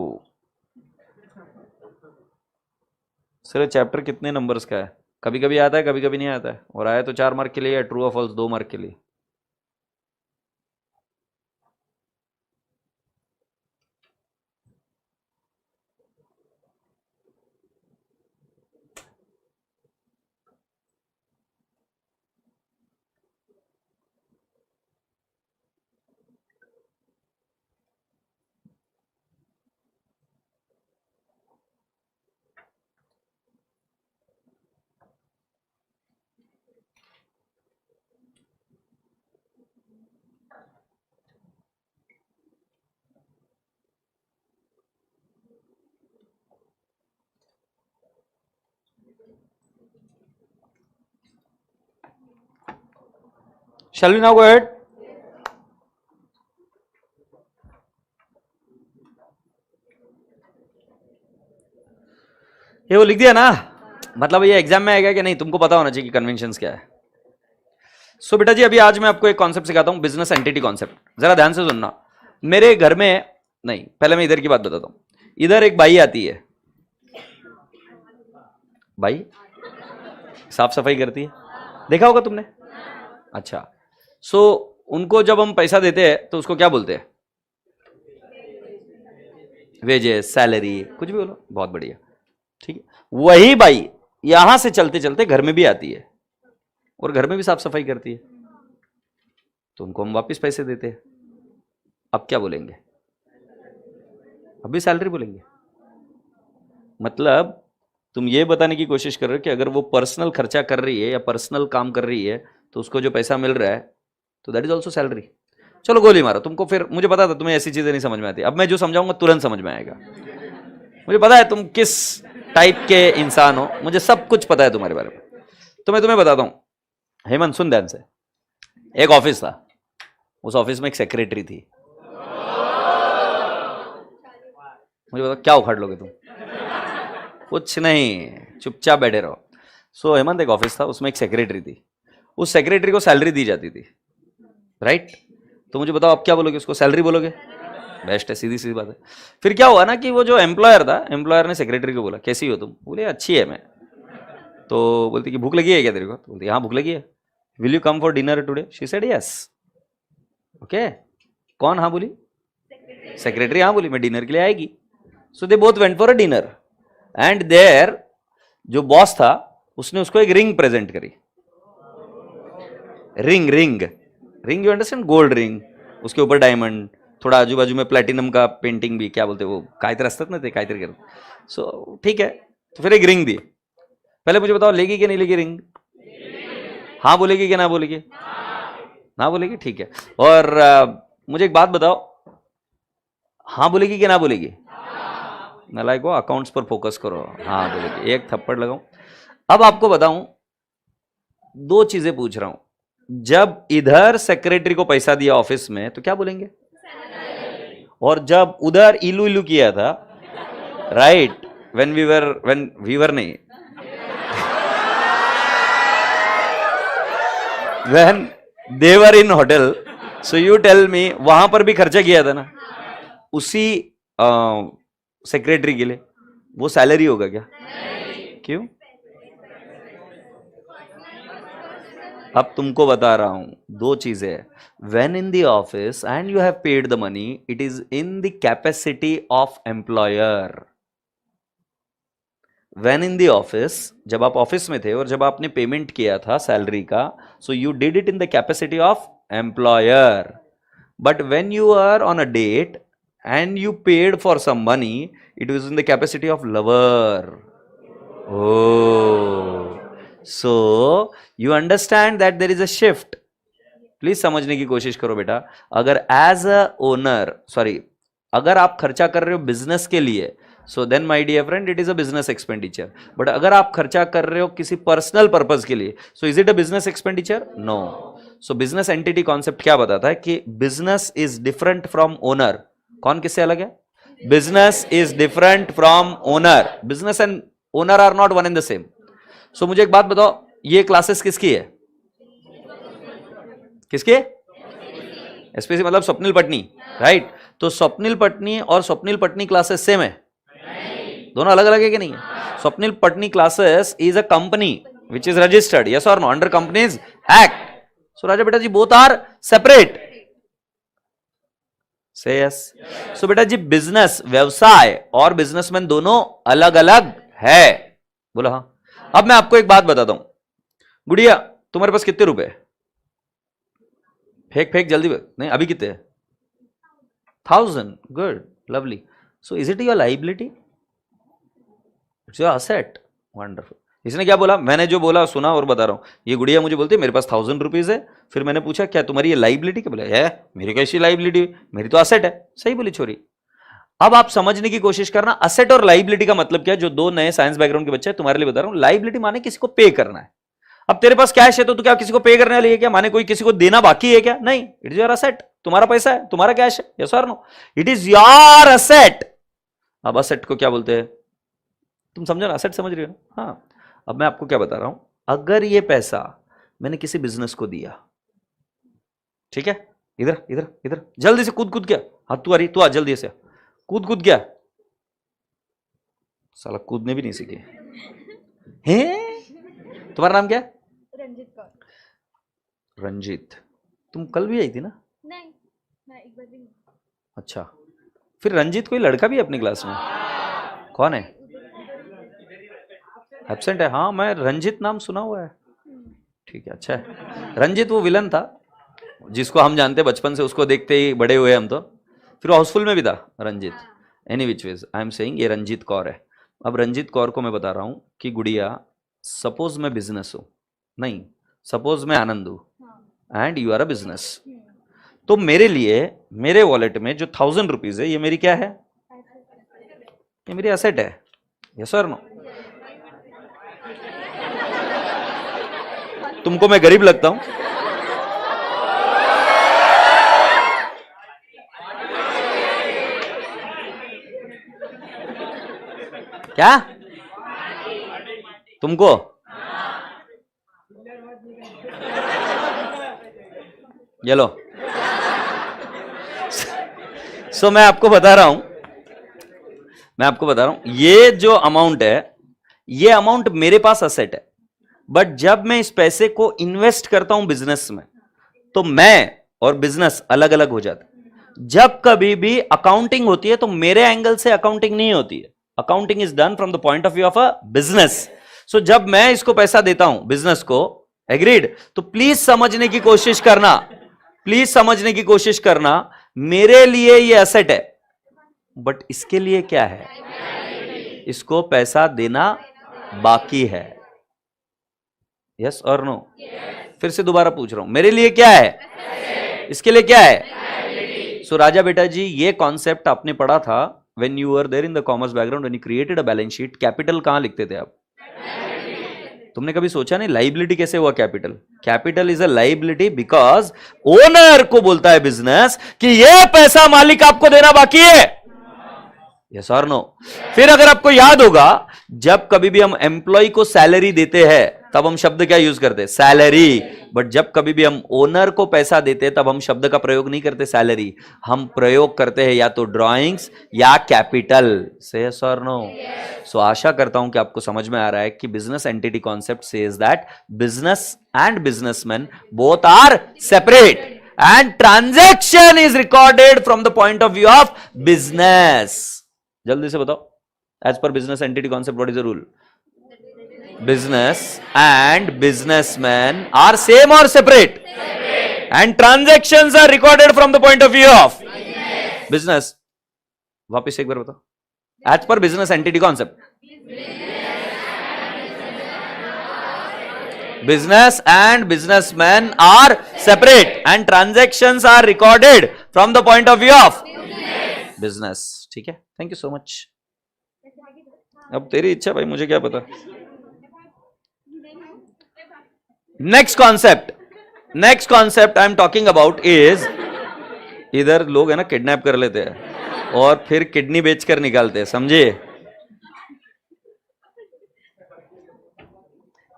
Sir chapter कितने नंबर्स का है? कभी कभी आता है, कभी कभी नहीं आता है, और आया तो 4 मार्क के लिए या ट्रू और फॉल्स 2 मार्क के लिए। Shall we now go ahead? ये वो लिख दिया ना, मतलब ये एग्जाम में आएगा कि नहीं तुमको पता होना चाहिए कि कन्वेंशंस क्या है। सो बेटा जी अभी आज मैं आपको एक कॉन्सेप्ट सिखाता हूं, बिजनेस एंटिटी कॉन्सेप्ट। जरा ध्यान से सुनना। मेरे घर में, नहीं पहले मैं इधर की बात बताता हूं। इधर एक बाई आती है, बाई साफ सफाई करती है, देखा होगा तुमने। अच्छा, सो उनको जब हम पैसा देते हैं तो उसको क्या बोलते हैं? वेजेस, सैलरी, कुछ भी बोलो, बहुत बढ़िया, ठीक है। वही बाई यहां से चलते चलते घर में भी आती है और घर में भी साफ सफाई करती है, तो उनको हम वापस पैसे देते हैं। अब क्या बोलेंगे? अभी सैलरी बोलेंगे। मतलब तुम ये बताने की कोशिश कर रहे हो कि अगर वो पर्सनल खर्चा कर रही है या पर्सनल काम कर रही है तो उसको जो पैसा मिल रहा है तो दैट इज ऑल्सो सैलरी। चलो गोली मारो, तुमको फिर मुझे पता था तुम्हें ऐसी चीजें नहीं समझ में आती। अब मैं जो समझाऊंगा तुरंत समझ में आएगा। मुझे पता है तुम किस टाइप के इंसान हो, मुझे सब कुछ पता है तुम्हारे बारे में। तो मैं तुम्हें बताता हूं। हेमंत सुन ध्यान से। एक ऑफिस था, उस ऑफिस में एक सेक्रेटरी थी। मुझे बताओ क्या उखाड़ लोगे तुम? कुछ नहीं, चुपचाप बैठे रहो। सो हेमंत एक ऑफिस था, उसमें एक सेक्रेटरी थी। उस सेक्रेटरी को सैलरी दी जाती थी, राइट? तो मुझे बताओ आप क्या बोलोगे उसको? सैलरी बोलोगे? बेस्ट है, सीधी सीधी बात है। फिर क्या हुआ ना कि वो जो एम्प्लॉयर था, एम्प्लॉयर ने सेक्रेटरी को बोला कैसी हो तुम? बोले अच्छी है मैं। तो बोलती कि भूख लगी है क्या तेरे को? तो बोलती हाँ भूख लगी है। Will you come for dinner today? She said yes. Okay, कौन हाँ बोली? सेक्रेटरी हाँ बोली, मैं डिनर के लिए आएगी। So they both went for a dinner and there जो बॉस था उसने उसको एक रिंग प्रेजेंट करी। Ring ring ring, you understand? Gold ring, उसके ऊपर डायमंड, थोड़ा आजू बाजू में प्लेटिनम का पेंटिंग भी, क्या बोलते वो काहीतरी असतात ना ते काहीतरी करत। सो ठीक है, तो फिर एक रिंग दी। पहले मुझे बताओ लेगी कि नहीं लेगी रिंग? हाँ बोलेगी कि ना बोलेगी? ना बोलेगी, ठीक है। और मुझे एक बात बताओ, हाँ बोलेगी कि ना बोलेगी? नालायक को अकाउंट्स पर फोकस करो। हाँ बोलेगी, एक थप्पड़ लगाऊं। अब आपको बताऊं, दो चीजें पूछ रहा हूं। जब इधर सेक्रेटरी को पैसा दिया ऑफिस में तो क्या बोलेंगे? और जब उधर इलू इलू किया था, राइट, व्हेन वी वर नहीं, when they were in hotel, so you tell me, वहां पर भी खर्चा किया था ना उसी सेक्रेटरी के लिए? वो सैलरी होगा क्या? क्यों? अब तुमको बता रहा हूं, दो चीजें। When in the office and you have paid the money, it is in the capacity of employer. When in the office, जब आप ऑफिस में थे और जब आपने पेमेंट किया था सैलरी का, so you did it in the capacity of employer. But when you are on a date and you paid for some money, it was in the capacity of lover. Oh, so you understand that there is a shift. Please समझने की कोशिश करो बेटा। अगर as a owner, sorry, अगर आप खर्चा कर रहे हो बिजनेस के लिए, so then my dear friend it is a business expenditure. But अगर आप खर्चा कर रहे हो किसी पर्सनल पर्पज के लिए, so is it a business expenditure? No. So business entity concept क्या बताता है कि business is different from owner. कौन किससे अलग है? Business is different from owner. Business and owner are not one in the same. So मुझे एक बात बताओ, ये क्लासेस किसकी है? किसके? एसपीसी मतलब स्वप्निल पटनी, राइट? तो स्वप्निल पटनी और स्वप्निल पटनी क्लासेस सेम है? दोनों अलग अलग है कि नहीं है? Swapnil Patni classes is a company which is registered, yes और नो, अंडर कंपनीज एक्ट। सो राजा बेटा जी बोथ आर सेपरेट। से यस। सो बेटा जी बिजनेस, व्यवसाय और बिजनेसमैन दोनों अलग अलग है। बोला हाँ। अब मैं आपको एक बात बताता हूं, गुड़िया तुम्हारे पास कितने रुपए? फेंक फेंक जल्दी, नहीं अभी कितने? 1000, good, lovely. So is it your liability? It's your asset, wonderful. इसने क्या बोला? मैंने जो बोला सुना और बता रहा हूं। ये गुड़िया मुझे बोलती है मेरे पास 1000 रुपीज है। फिर मैंने पूछा क्या तुम्हारी ये लाइबिलिटी? क्या बोला है मेरी कैसी लाइबिलिटी, मेरी तो असेट है। सही बोली छोरी। अब आप समझने की कोशिश करना, असेट और लाइबिलिटी का मतलब क्या है। जो दो नए साइंस बैकग्राउंड के बच्चे हैं तुम्हारे लिए बता रहा हूं, लाइबिलिटी माने किसी को पे करना है। अब तेरे पास कैश है तो तू क्या किसी को पे करने वाली है क्या? माने कोई किसी को देना बाकी है क्या? नहीं, इट इज योर असेट। तुम्हारा पैसा है, तुम्हारा कैश है, यस और no? It is your asset. अब असेट को क्या बोलते हैं? तुम समझो ना, असेट समझ रहे हो? हाँ। अब मैं आपको क्या बता रहा हूं, अगर ये पैसा मैंने किसी बिजनेस को दिया, ठीक है, इधर इधर इधर, जल्दी से कूद कूद गया, हाँ तू आ रही, तू आ जल्दी से, कूद कूद गया। साला कूदने भी नहीं सीखे हैं। तुम्हारा नाम क्या है? रंजीत कौर। रंजीत, तुम कल भी आई थी ना? नहीं, मैं एक बार भी नहीं। अच्छा, फिर रंजीत कोई लड़का भी है अपनी क्लास में? कौन है? एब्सेंट है? हाँ मैं रंजीत नाम सुना हुआ है। ठीक है, अच्छा है। रंजीत वो विलन था जिसको हम जानते बचपन से, उसको देखते ही बड़े हुए हम तो। फिर हाउसफुल में भी था Ranjeet. Any which ways I am saying ये रंजीत कौर है। अब रंजीत कौर को मैं बता रहा हूं कि गुड़िया, सपोज मैं बिजनेस हूं, नहीं सपोज मैं आनंद हूं and you are a business, तो मेरे लिए मेरे वॉलेट में जो 1000 रुपीज है ये मेरी क्या है? ये मेरी असेट है, यस और नो? तुमको मैं गरीब लगता हूं? क्या तुमको? ये लो। सो मैं आपको बता रहा हूं ये जो अमाउंट है, ये अमाउंट मेरे पास असेट है, बट जब मैं इस पैसे को इन्वेस्ट करता हूं बिजनेस में, तो मैं और बिजनेस अलग अलग हो जाता है। जब कभी भी अकाउंटिंग होती है तो मेरे एंगल से अकाउंटिंग नहीं होती है, accounting is done from the point of view of a business. So जब मैं इसको पैसा देता हूं बिजनेस को, एग्रीड, तो प्लीज समझने की कोशिश करना, मेरे लिए ये एसेट है, बट इसके लिए क्या है? इसको पैसा देना बाकी है। यस और नो? फिर से दोबारा पूछ रहा हूं, मेरे लिए क्या है, इसके लिए क्या है? सो राजा बेटा जी, ये कॉन्सेप्ट आपने पढ़ा था when you were there in the commerce background, when you created a balance sheet. Capital कहां लिखते थे आप? तुमने कभी सोचा नहीं लाइबिलिटी कैसे हुआ capital? Capital is a liability because owner को बोलता है बिजनेस कि यह पैसा मालिक आपको देना बाकी है। यस और नो? फिर अगर आपको याद होगा, जब कभी भी हम एम्प्लॉय को सैलरी देते हैं तब हम शब्द क्या यूज करते हैं? सैलरी। बट जब कभी भी हम ओनर को पैसा देते हैं तब हम शब्द का प्रयोग नहीं करते सैलरी, हम प्रयोग करते हैं या तो ड्रॉइंग्स या कैपिटल। से यस और नो? सो आशा करता हूं कि आपको समझ में आ रहा है कि business entity concept says that business and businessman both are separate and transaction is recorded from the point of view of business. जल्दी से बताओ, as per business entity concept what is the rule? Business and businessmen are same or separate? And transactions are recorded from the point of view of business. वापिस एक बार बताओ, as per business entity concept, business and businessmen are separate and transactions are recorded from the point of view of business. ठीक है, thank you so much. अब तेरी इच्छा भाई, मुझे क्या पता। Next concept I am talking about is, इधर लोग है ना किडनैप कर लेते हैं और फिर किडनी बेचकर निकालते हैं, समझे?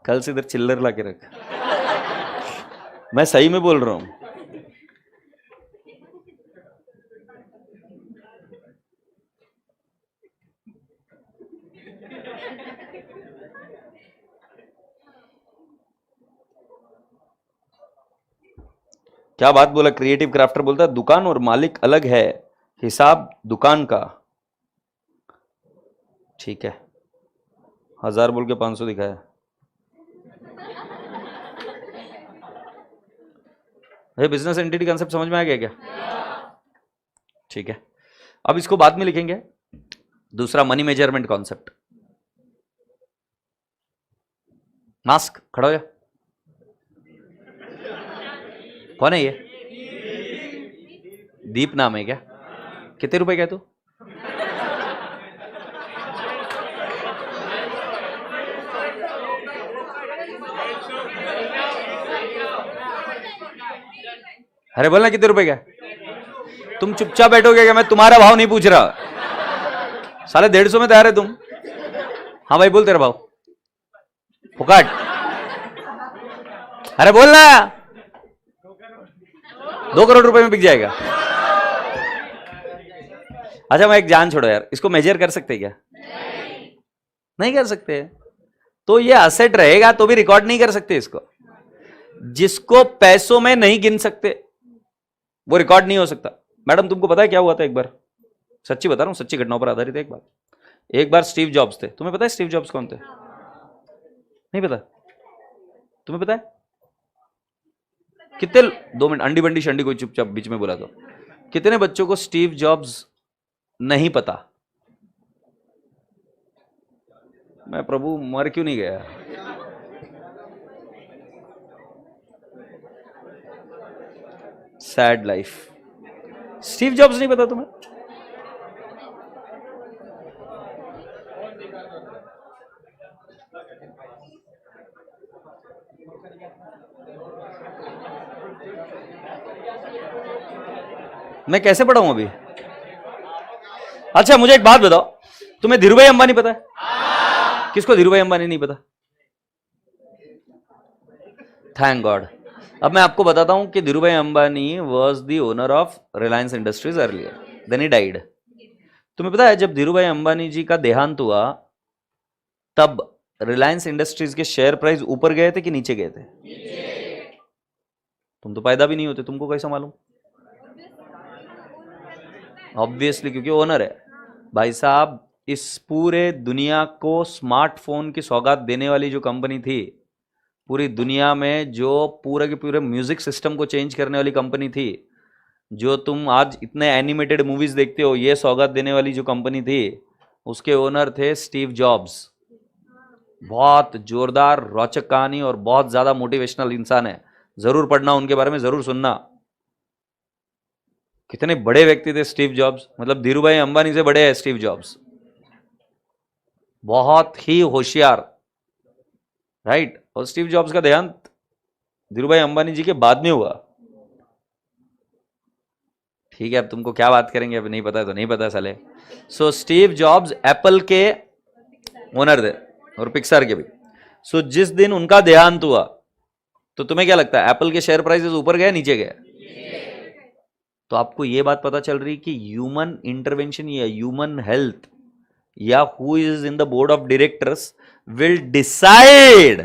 कल से इधर चिल्लर ला के रख, मैं सही में बोल रहा हूं। क्या बात बोला क्रिएटिव क्राफ्टर, बोलता है दुकान और मालिक अलग है, हिसाब दुकान का। ठीक है, 1000 बोल के 500 दिखाया। ये बिजनेस एंटिटी कॉन्सेप्ट समझ में आ गया क्या? ठीक है, अब इसको बाद में लिखेंगे। दूसरा मनी मेजरमेंट कॉन्सेप्ट। मास्क खड़ा हो जा। कौन है ये? दीप नाम है क्या? कितने रुपए क्या तू? अरे बोलना कितने रुपए क्या? तुम चुपचाप बैठोगे क्या? मैं तुम्हारा भाव नहीं पूछ रहा। साले 150 में तैयार है तुम? हाँ भाई बोल तेरा भाव। फुकाट। अरे बोलना, 2 करोड़ रुपए में बिक जाएगा। अच्छा मैं एक जान छोड़ो यार, इसको मेजर कर सकते क्या? नहीं कर सकते। तो ये असेट रहेगा तो भी रिकॉर्ड नहीं कर सकते इसको। जिसको पैसों में नहीं गिन सकते वो रिकॉर्ड नहीं हो सकता। मैडम तुमको पता है क्या हुआ था एक बार? सच्ची बता रहा हूं, सच्ची घटनाओं पर आधारित है। एक बार स्टीव जॉब्स थे। तुम्हें पता है स्टीव जॉब्स कौन थे? नहीं पता? तुम्हें पता है? कितने, 2 मिनट, अंडी बंडी शंडी कोई चुपचाप बीच में बोला तो, कितने बच्चों को स्टीव जॉब्स नहीं पता? मैं प्रभु मर क्यों नहीं गया? Sad life. स्टीव जॉब्स नहीं पता तुम्हें? मैं कैसे पढ़ाऊं अभी? अच्छा मुझे एक बात बताओ, तुम्हें धीरूभाई अंबानी पता है? किसको धीरूभाई अंबानी नहीं पता? Thank God. अब मैं आपको बताता हूं कि Dhirubhai Ambani was the owner of Reliance industries earlier, then he died. तुम्हें पता है जब धीरूभाई अंबानी जी का देहांत हुआ तब रिलायंस इंडस्ट्रीज के शेयर प्राइस ऊपर गए थे कि नीचे गए थे? तुम तो पैदा भी नहीं होते, तुमको कैसा मालूम? ऑब्वियसली, क्योंकि ओनर है भाई साहब। इस पूरे दुनिया को स्मार्टफोन की सौगात देने वाली जो कंपनी थी, पूरी दुनिया में जो पूरे के पूरे म्यूजिक सिस्टम को चेंज करने वाली कंपनी थी, जो तुम आज इतने एनिमेटेड मूवीज देखते हो, ये सौगात देने वाली जो कंपनी थी, उसके ओनर थे स्टीव जॉब्स। बहुत जोरदार रोचक कहानी और बहुत ज्यादा मोटिवेशनल इंसान है, जरूर पढ़ना उनके बारे में, जरूर सुनना। कितने बड़े व्यक्ति थे स्टीव जॉब्स, मतलब धीरूभाई अंबानी से बड़े हैं स्टीव जॉब्स, बहुत ही होशियार, राइट। और स्टीव जॉब्स का देहांत धीरूभाई अंबानी जी के बाद में हुआ। ठीक है, अब तुमको क्या बात करेंगे, अब नहीं पता है तो नहीं पता साले। सो स्टीव जॉब्स एप्पल के ओनर थे और पिक्सार के भी। सो जिस दिन उनका देहांत हुआ तो तुम्हें क्या लगता है, एप्पल के शेयर प्राइसेस ऊपर गए नीचे गए? तो आपको यह बात पता चल रही कि ह्यूमन इंटरवेंशन या ह्यूमन हेल्थ या who is in the board of directors will decide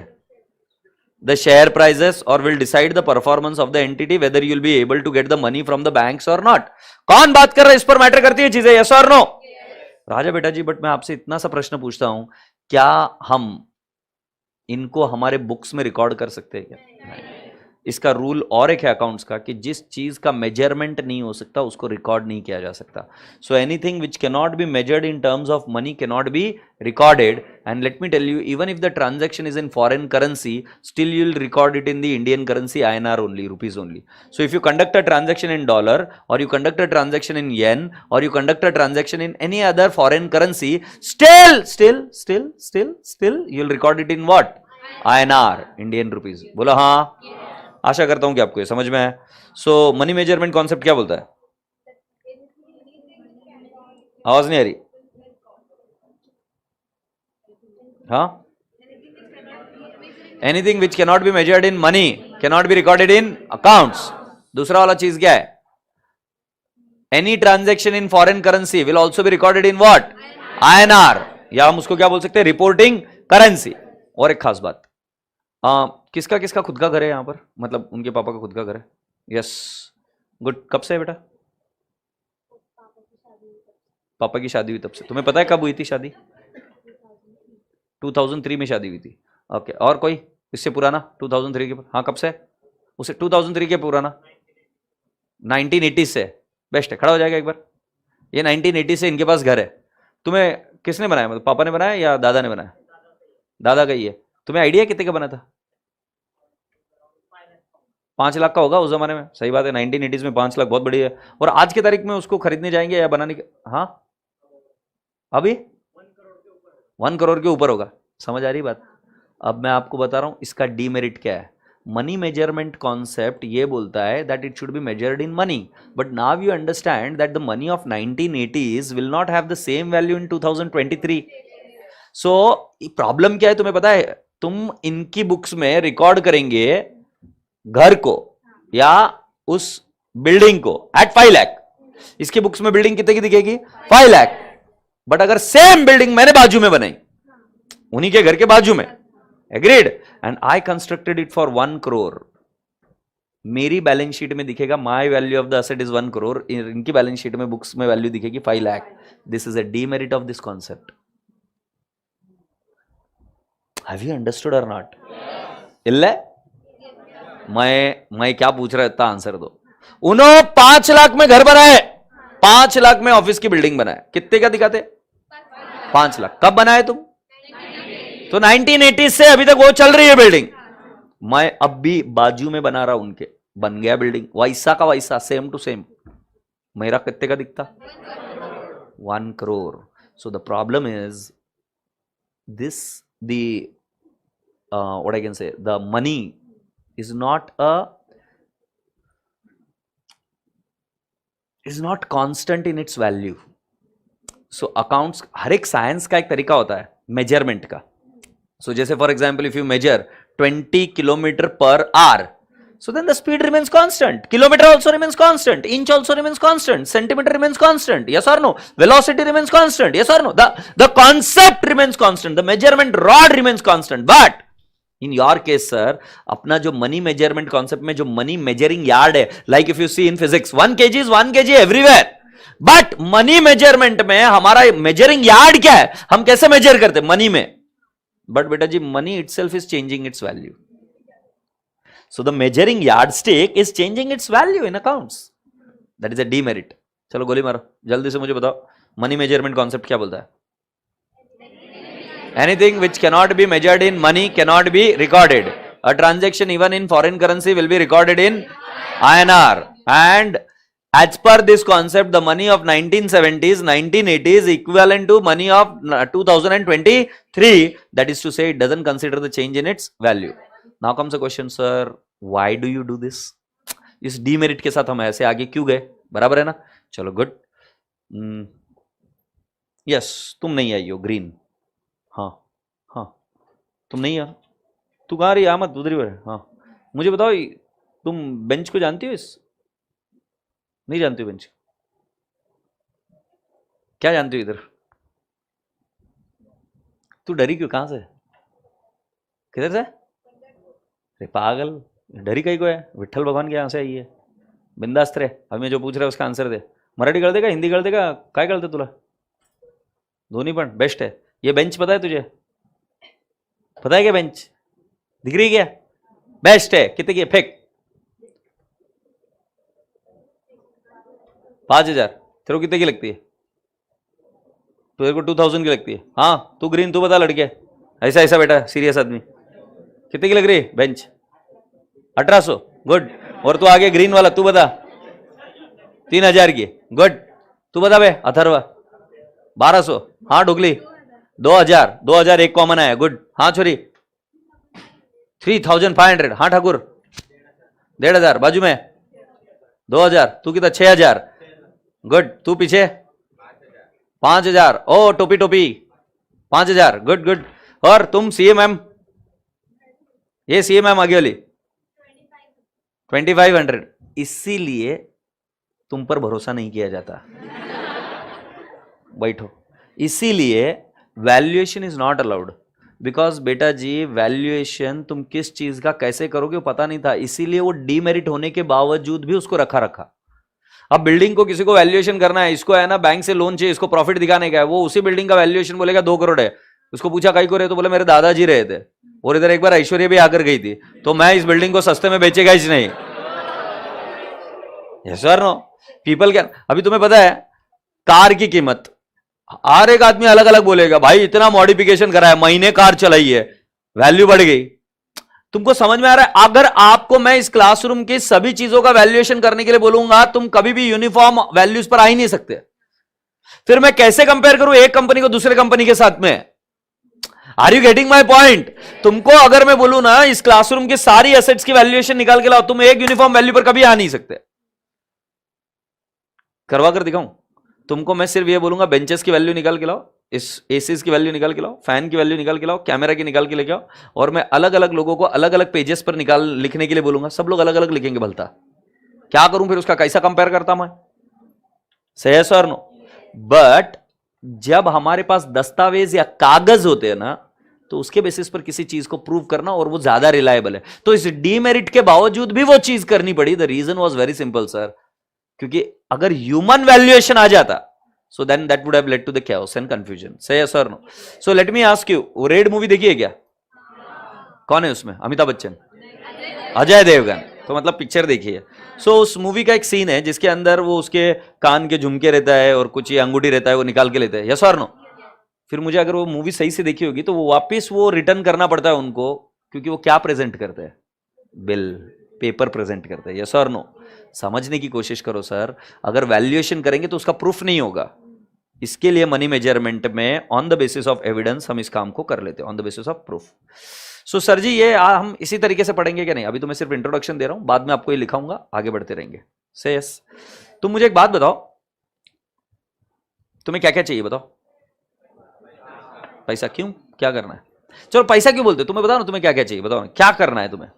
the share prices or will decide the performance of the entity, whether you will be able to get the money from the banks or not. कौन बात कर रहा है, इस पर matter करती है चीजें, yes or no? राजा बेटा जी, बट मैं आपसे इतना सा प्रश्न पूछता हूं, क्या हम इनको हमारे बुक्स में रिकॉर्ड कर सकते हैं क्या? नहीं। इसका रूल और एक है अकाउंट्स का कि जिस चीज का मेजरमेंट नहीं हो सकता उसको रिकॉर्ड नहीं किया जा सकता। So anything which can not be measured in terms of money can not be recorded. And let me tell you, even if the transaction is in foreign currency, still you will record it in the Indian currency, INR only, rupees only. So if you conduct a transaction in dollar और you conduct a transaction in yen और you conduct a transaction in any other foreign currency, still you will record it in what? INR, Indian rupees. बोला हाँ? आशा करता हूं कि आपको ये समझ में है। सो मनी मेजरमेंट कॉन्सेप्ट क्या बोलता है? आवाज नहीं आ रही? हाँ, anything which can not be measured in money can not be recorded in accounts. दूसरा वाला चीज क्या है? Any transaction in foreign currency will also be recorded in what? INR, या हम उसको क्या बोल सकते हैं? Reporting currency. और एक खास बात, किसका किसका खुद का घर है यहां पर, मतलब उनके पापा का खुद का घर है? Yes, good. कब से है बेटा? पापा की शादी हुई तब से। तुम्हें पता है कब हुई थी शादी? 2003 में शादी हुई थी। ओके, और कोई इससे पुराना 2003 के? हाँ, कब से? उसे 2003 के पुराना 1980 से। बेस्ट है, खड़ा हो जाएगा एक बार। ये 1980 से इनके पास घर है। तुम्हें किसने बनाया, मतलब पापा ने बनाया या दादा ने बनाया? दादा का ही है। तुम्हें आइडिया कितने का बना था? 5 लाख का होगा उस जमाने में। सही बात है, 1980s में 5 लाख बहुत बड़ी है। और आज की तारीख में उसको खरीदने जाएंगे या बनाने के? हाँ, अभी 1 करोड़ के ऊपर होगा। समझ आ रही बात? अब मैं आपको बता रहा हूं इसका डीमेरिट क्या है। मनी मेजरमेंट कॉन्सेप्ट ये बोलता है that it should be measured in money, but now you understand that the money of 1980s will not have the same value in 2023। So problem क्या है तुम्हें पता है? तुम इनकी बुक्स में रिकॉर्ड करेंगे घर को या उस बिल्डिंग को एट 5 लाख। इसकी बुक्स में बिल्डिंग कितने की दिखेगी? 5 लाख। बट अगर सेम बिल्डिंग मैंने बाजू में बनाई, उन्हीं के घर के बाजू में, agreed, and I constructed it for 1 crore, मेरी बैलेंस शीट में दिखेगा my value of the asset is 1 crore, इनकी बैलेंस शीट में बुक्स में वैल्यू दिखेगी 5 lakh. This is a demerit of this concept. Have you understood और नॉट? इल्ले मैं क्या पूछ रहा था, आंसर दो। उन्होंने 5 लाख में घर बनाए, 5 लाख में ऑफिस की बिल्डिंग बनाए, कितने का दिखाते? 5 लाख। कब बनाए तुम? तो 1980 से अभी तक वो चल रही है बिल्डिंग। मैं अब भी बाजू में बना रहा हूं उनके, बन गया बिल्डिंग वैसा का वैसा, सेम टू सेम। मेरा कितने का दिखता? 1 crore. So the problem is this, the what I can say, the money is not constant in its value. So accounts, हर एक साइंस का एक तरीका होता है मेजरमेंट का. सो जैसे for example if you measure 20 kilometre per hour, so then the speed remains constant, kilometer also remains constant, inch also remains constant, centimeter remains constant, yes or no, velocity remains constant, yes or no, the concept remains constant, the measurement rod remains constant. But in your case sir, अपना जो money measurement concept में जो money measuring yard है, like if you see in physics 1 kg is 1 kg everywhere, but money measurement में हमारा measuring yard क्या है, हम कैसे measure करते हैं money में. But बेटा जी money itself is changing its value. So the measuring yardstick is changing its value in accounts. That is a demerit. चलो गोली मारो जल्दी से, मुझे बताओ मनी मेजरमेंट कॉन्सेप्ट क्या बोलता है. Anything which cannot be measured in money cannot be recorded. A transaction even in foreign currency will be recorded in INR. And as per this concept, the money of 1970s, 1980s equivalent to money of 2023. That is to say, it doesn't consider the change in its value. Now comes the question, sir, why do you do this? इस demerit के साथ हम ऐसे आगे क्यों गए? बराबर है ना? चलो गुड. यस, तुम नहीं आई हो ग्रीन. हाँ हाँ, तुम नहीं यार, तू कहाँ रही? आ मत, उधर ही है. हाँ मुझे बताओ, तुम बेंच को जानती हो? इस नहीं जानती हो बेंच? क्या जानती हो इधर? तू डरी क्यों? कहाँ से? किधर से? अरे पागल, डरी कहीं को है? विठल भगवान के यहाँ से आई है. बिंदास्त रहे. अब मैं जो पूछ रहा है उसका आंसर दे. मराठी कर देगा, हिंदी कर देगा, काय करते तुला? दोनों पण बेस्ट है. ये बेंच पता है तुझे? पता है क्या बेंच? दिख रही क्या? बेस्ट है. कितने की? फेंक. 5000. तेरे को कितने की लगती है? तेरे को 2000 की लगती है. हाँ तू ग्रीन, तू बता लड़के. ऐसा ऐसा बेटा सीरियस आदमी. कितने की लग रही है बेंच? 1800. गुड. और तू आगे ग्रीन वाला, तू बता. 3000 की. गुड. तू बता बे अथर्व. 1200. हाँ ढुकली. 2000. 2000 एक कॉमन आया. गुड. हाँ छोरी. 3500. हाँ ठाकुर. 1500 बाजू में. 2000. तू कितना? 6000. गुड. तू पीछे. 5000. ओ टोपी टोपी. 5000. Good good. और तुम CMM? ये CMM आगे वाली 2500. इसीलिए तुम पर भरोसा नहीं किया जाता. बैठो. इसीलिए valuation is not allowed. Because बेटा जी वैल्यूएशन तुम किस चीज का कैसे करोगे पता नहीं था, इसीलिए वो डीमेरिट होने के बावजूद भी उसको रखा. अब बिल्डिंग को किसी को वैल्यूएशन करना है, इसको है ना बैंक से लोन चाहिए, इसको प्रॉफिट दिखाने का है, वो उसी बिल्डिंग का वैल्यूएशन बोलेगा 2 करोड़ है. उसको पूछा कई को रहे, तो बोले मेरे दादाजी रहे थे, और इधर एक बार ऐश्वर्या भी आकर गई थी, तो मैं इस बिल्डिंग को सस्ते में बेचेगा ही नहीं. यस और नो? पीपल क्या, अभी तुम्हें पता है कार की कीमत हर एक आदमी अलग अलग बोलेगा, भाई इतना मॉडिफिकेशन करा है, महीने कार चलाई है, वैल्यू बढ़ गई. तुमको समझ में आ रहा है? अगर आपको मैं इस क्लासरूम की सभी चीजों का वैल्यूएशन करने के लिए बोलूंगा, तुम कभी भी यूनिफॉर्म वैल्यूज पर आ ही नहीं सकते. फिर मैं कैसे कंपेयर करूं एक कंपनी को दूसरे कंपनी के साथ में? Are you getting my point? तुमको अगर मैं बोलूं ना इस क्लासरूम की सारी एसेट्स की वैल्यूएशन निकाल के लाओ, तुम एक यूनिफॉर्म वैल्यू पर कभी आ नहीं सकते. करवा कर दिखाऊं तुमको? मैं सिर्फ ये बोलूंगा बेंचेस की वैल्यू निकाल के लाओ, इस एसीज की वैल्यू निकाल के लाओ, फैन की वैल्यू निकाल के लाओ, कैमरा की निकाल के लेके आओ, और मैं अलग अलग लोगों को अलग अलग पेजेस पर लिखने के लिए बोलूंगा. सब लोग अलग अलग लिखेंगे. भलता क्या करूं फिर? उसका कैसा कंपेयर करता मैं? सही सर नो? बट जब हमारे पास दस्तावेज या कागज होते हैं ना, तो उसके बेसिस पर किसी चीज को प्रूव करना, और वो ज्यादा रिलायबल है. तो इस डीमेरिट के बावजूद भी वो चीज करनी पड़ी. The reason was very simple sir, क्योंकि अगर ह्यूमन वैल्यूएशन आ जाता, so then that would have led to the chaos and confusion. Say yes or no? So let me ask you, red movie देखी है क्या? कौन है उसमें? अमिताभ बच्चन, अजय देवगन. तो मतलब पिक्चर देखी है. सो उस मूवी का एक सीन है जिसके अंदर वो उसके कान के झुमके रहता है और कुछ ये अंगूठी रहता है, वो निकाल के लेते हैं. यस और नो? फिर मुझे अगर वो मूवी सही से देखी होगी तो वो वापस वो रिटर्न करना पड़ता है उनको, क्योंकि वो क्या प्रेजेंट करते हैं? बिल पेपर प्रेजेंट करते हैं. यस और नो? समझने की कोशिश करो सर. अगर वैल्यूएशन करेंगे तो उसका प्रूफ नहीं होगा. इसके लिए मनी मेजरमेंट में on the basis of evidence हम इस काम को कर लेते हैं, on the basis of proof. So sir ji ये हम इसी तरीके से पढ़ेंगे क्या? नहीं, अभी तो मैं सिर्फ इंट्रोडक्शन दे रहा हूं, बाद में आपको ये लिखाऊंगा, आगे बढ़ते रहेंगे. से यस. तुम मुझे एक बात बताओ, तुम्हें क्या क्या चाहिए बताओ? पैसा? क्यों? क्या करना है? चलो पैसा क्यों बोलते हो? तुम्हें बताओ ना, तुम्हें क्या क्या चाहिए बताओ ना, क्या करना है तुम्हें?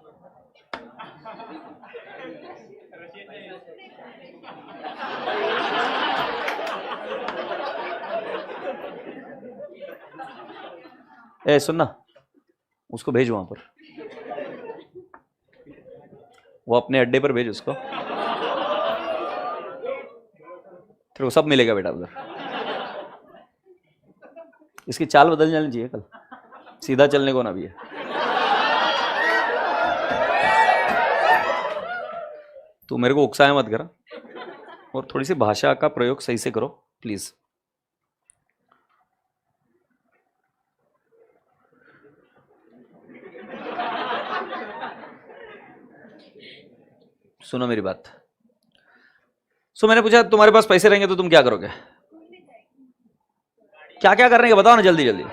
ए सुनना, उसको भेज वहां पर, वो अपने अड्डे पर भेज उसको, फिर वो सब मिलेगा बेटा उधर। इसकी चाल बदल जानी चाहिए कल, सीधा चलने को ना भी है। तू मेरे को उकसाया मत करा, और थोड़ी सी भाषा का प्रयोग सही से करो प्लीज। सुनो मेरी बात। मैंने पूछा तुम्हारे पास पैसे रहेंगे तो तुम क्या करोगे? क्या क्या करने का बताओ ना जल्दी जल्दी।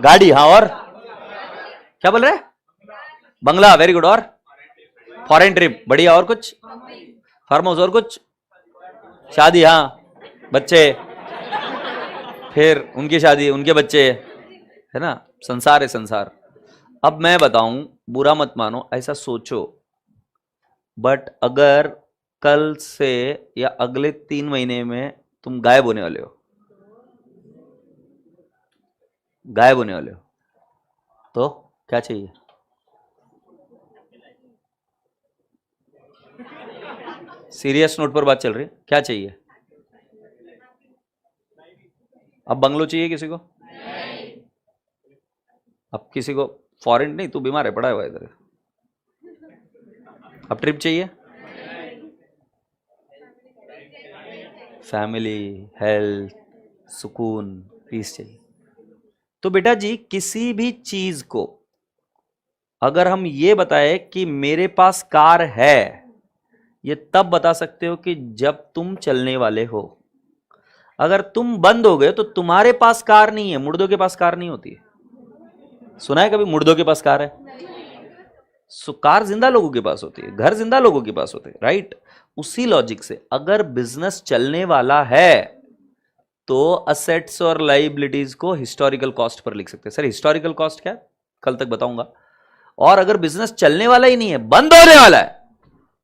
गाड़ी, हाँ, और क्या बोल रहे? बंगला, वेरी गुड, और फॉरेन ट्रिप, बढ़िया, और कुछ? फार्म हाउस, और कुछ? शादी, हाँ, बच्चे, फिर उनकी शादी, उनके बच्चे, है ना, संसार है संसार। अब मैं बताऊं, बुरा मत मानो, ऐसा सोचो, बट अगर कल से या अगले 3 महीने में तुम गायब होने वाले हो, गायब होने वाले हो, तो क्या चाहिए? सीरियस नोट पर बात चल रही है, क्या चाहिए? अब बंगलो चाहिए किसी को? अब किसी को फॉरेन नहीं, तू बीमार है, पड़ा हुआ है इधर। अब ट्रिप चाहिए? फैमिली, हेल्थ, सुकून, पीस चाहिए। तो बेटा जी, किसी भी चीज को अगर हम ये बताए कि मेरे पास कार है, ये तब बता सकते हो कि जब तुम चलने वाले हो। अगर तुम बंद हो गए तो तुम्हारे पास कार नहीं है, मुर्दों के पास कार नहीं होती है। सुना है कभी मुर्दों के पास कार है? कार जिंदा लोगों के पास होती है, घर जिंदा लोगों के पास होते हैं, राइट? उसी लॉजिक से अगर बिजनेस चलने वाला है तो असेट्स और लाइबिलिटीज को हिस्टोरिकल कॉस्ट पर लिख सकते हैं। सर हिस्टोरिकल कॉस्ट क्या है? कल तक बताऊंगा। और अगर बिजनेस चलने वाला ही नहीं है, बंद होने वाला है,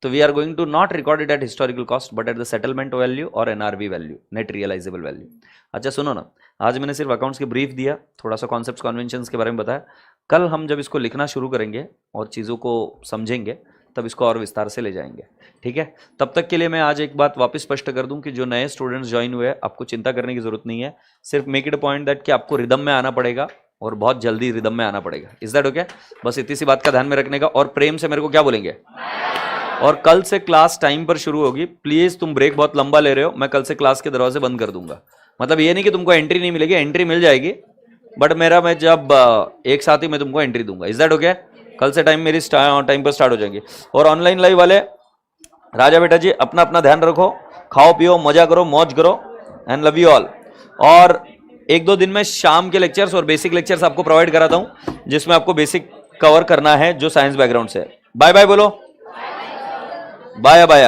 तो we are going to not record it at historical cost but at the settlement value और NRV value, net realisable value. अच्छा सुनो ना, आज मैंने सिर्फ अकाउंट्स की ब्रीफ दिया, थोड़ा सा कॉन्सेप्ट्स कन्वेंशंस के बारे में बताया। कल हम जब इसको लिखना शुरू करेंगे और चीज़ों को समझेंगे तब इसको और विस्तार से ले जाएंगे, ठीक है? तब तक के लिए मैं आज एक बात वापस स्पष्ट कर दूं कि जो नए स्टूडेंट्स ज्वाइन हुए हैं, आपको चिंता करने की जरूरत नहीं है। सिर्फ make it a point that कि आपको रिदम में आना पड़ेगा और बहुत जल्दी रिदम में आना पड़ेगा। Is that okay? बस इतनी सी बात का ध्यान में रखने का, और प्रेम से मेरे को क्या बोलेंगे। और कल से क्लास टाइम पर शुरू होगी। प्लीज तुम ब्रेक बहुत लंबा ले रहे हो, मैं कल से क्लास के दरवाजे बंद कर दूंगा। मतलब ये नहीं कि तुमको एंट्री नहीं मिलेगी, एंट्री मिल जाएगी, बट मैं जब एक साथ ही मैं तुमको एंट्री दूंगा। Is that okay? कल से टाइम मेरी टाइम पर स्टार्ट हो जाएंगे। और ऑनलाइन लाइव वाले राजा बेटा जी, अपना अपना ध्यान रखो, खाओ पियो, मजा करो, मौज करो, एंड लव यू ऑल। और 1-2 दिन में शाम के लेक्चर्स और बेसिक लेक्चर्स आपको प्रोवाइड कराता हूं, जिसमें आपको बेसिक कवर करना है जो साइंस बैकग्राउंड से है। बाय बाय बोलो, बाय बाय।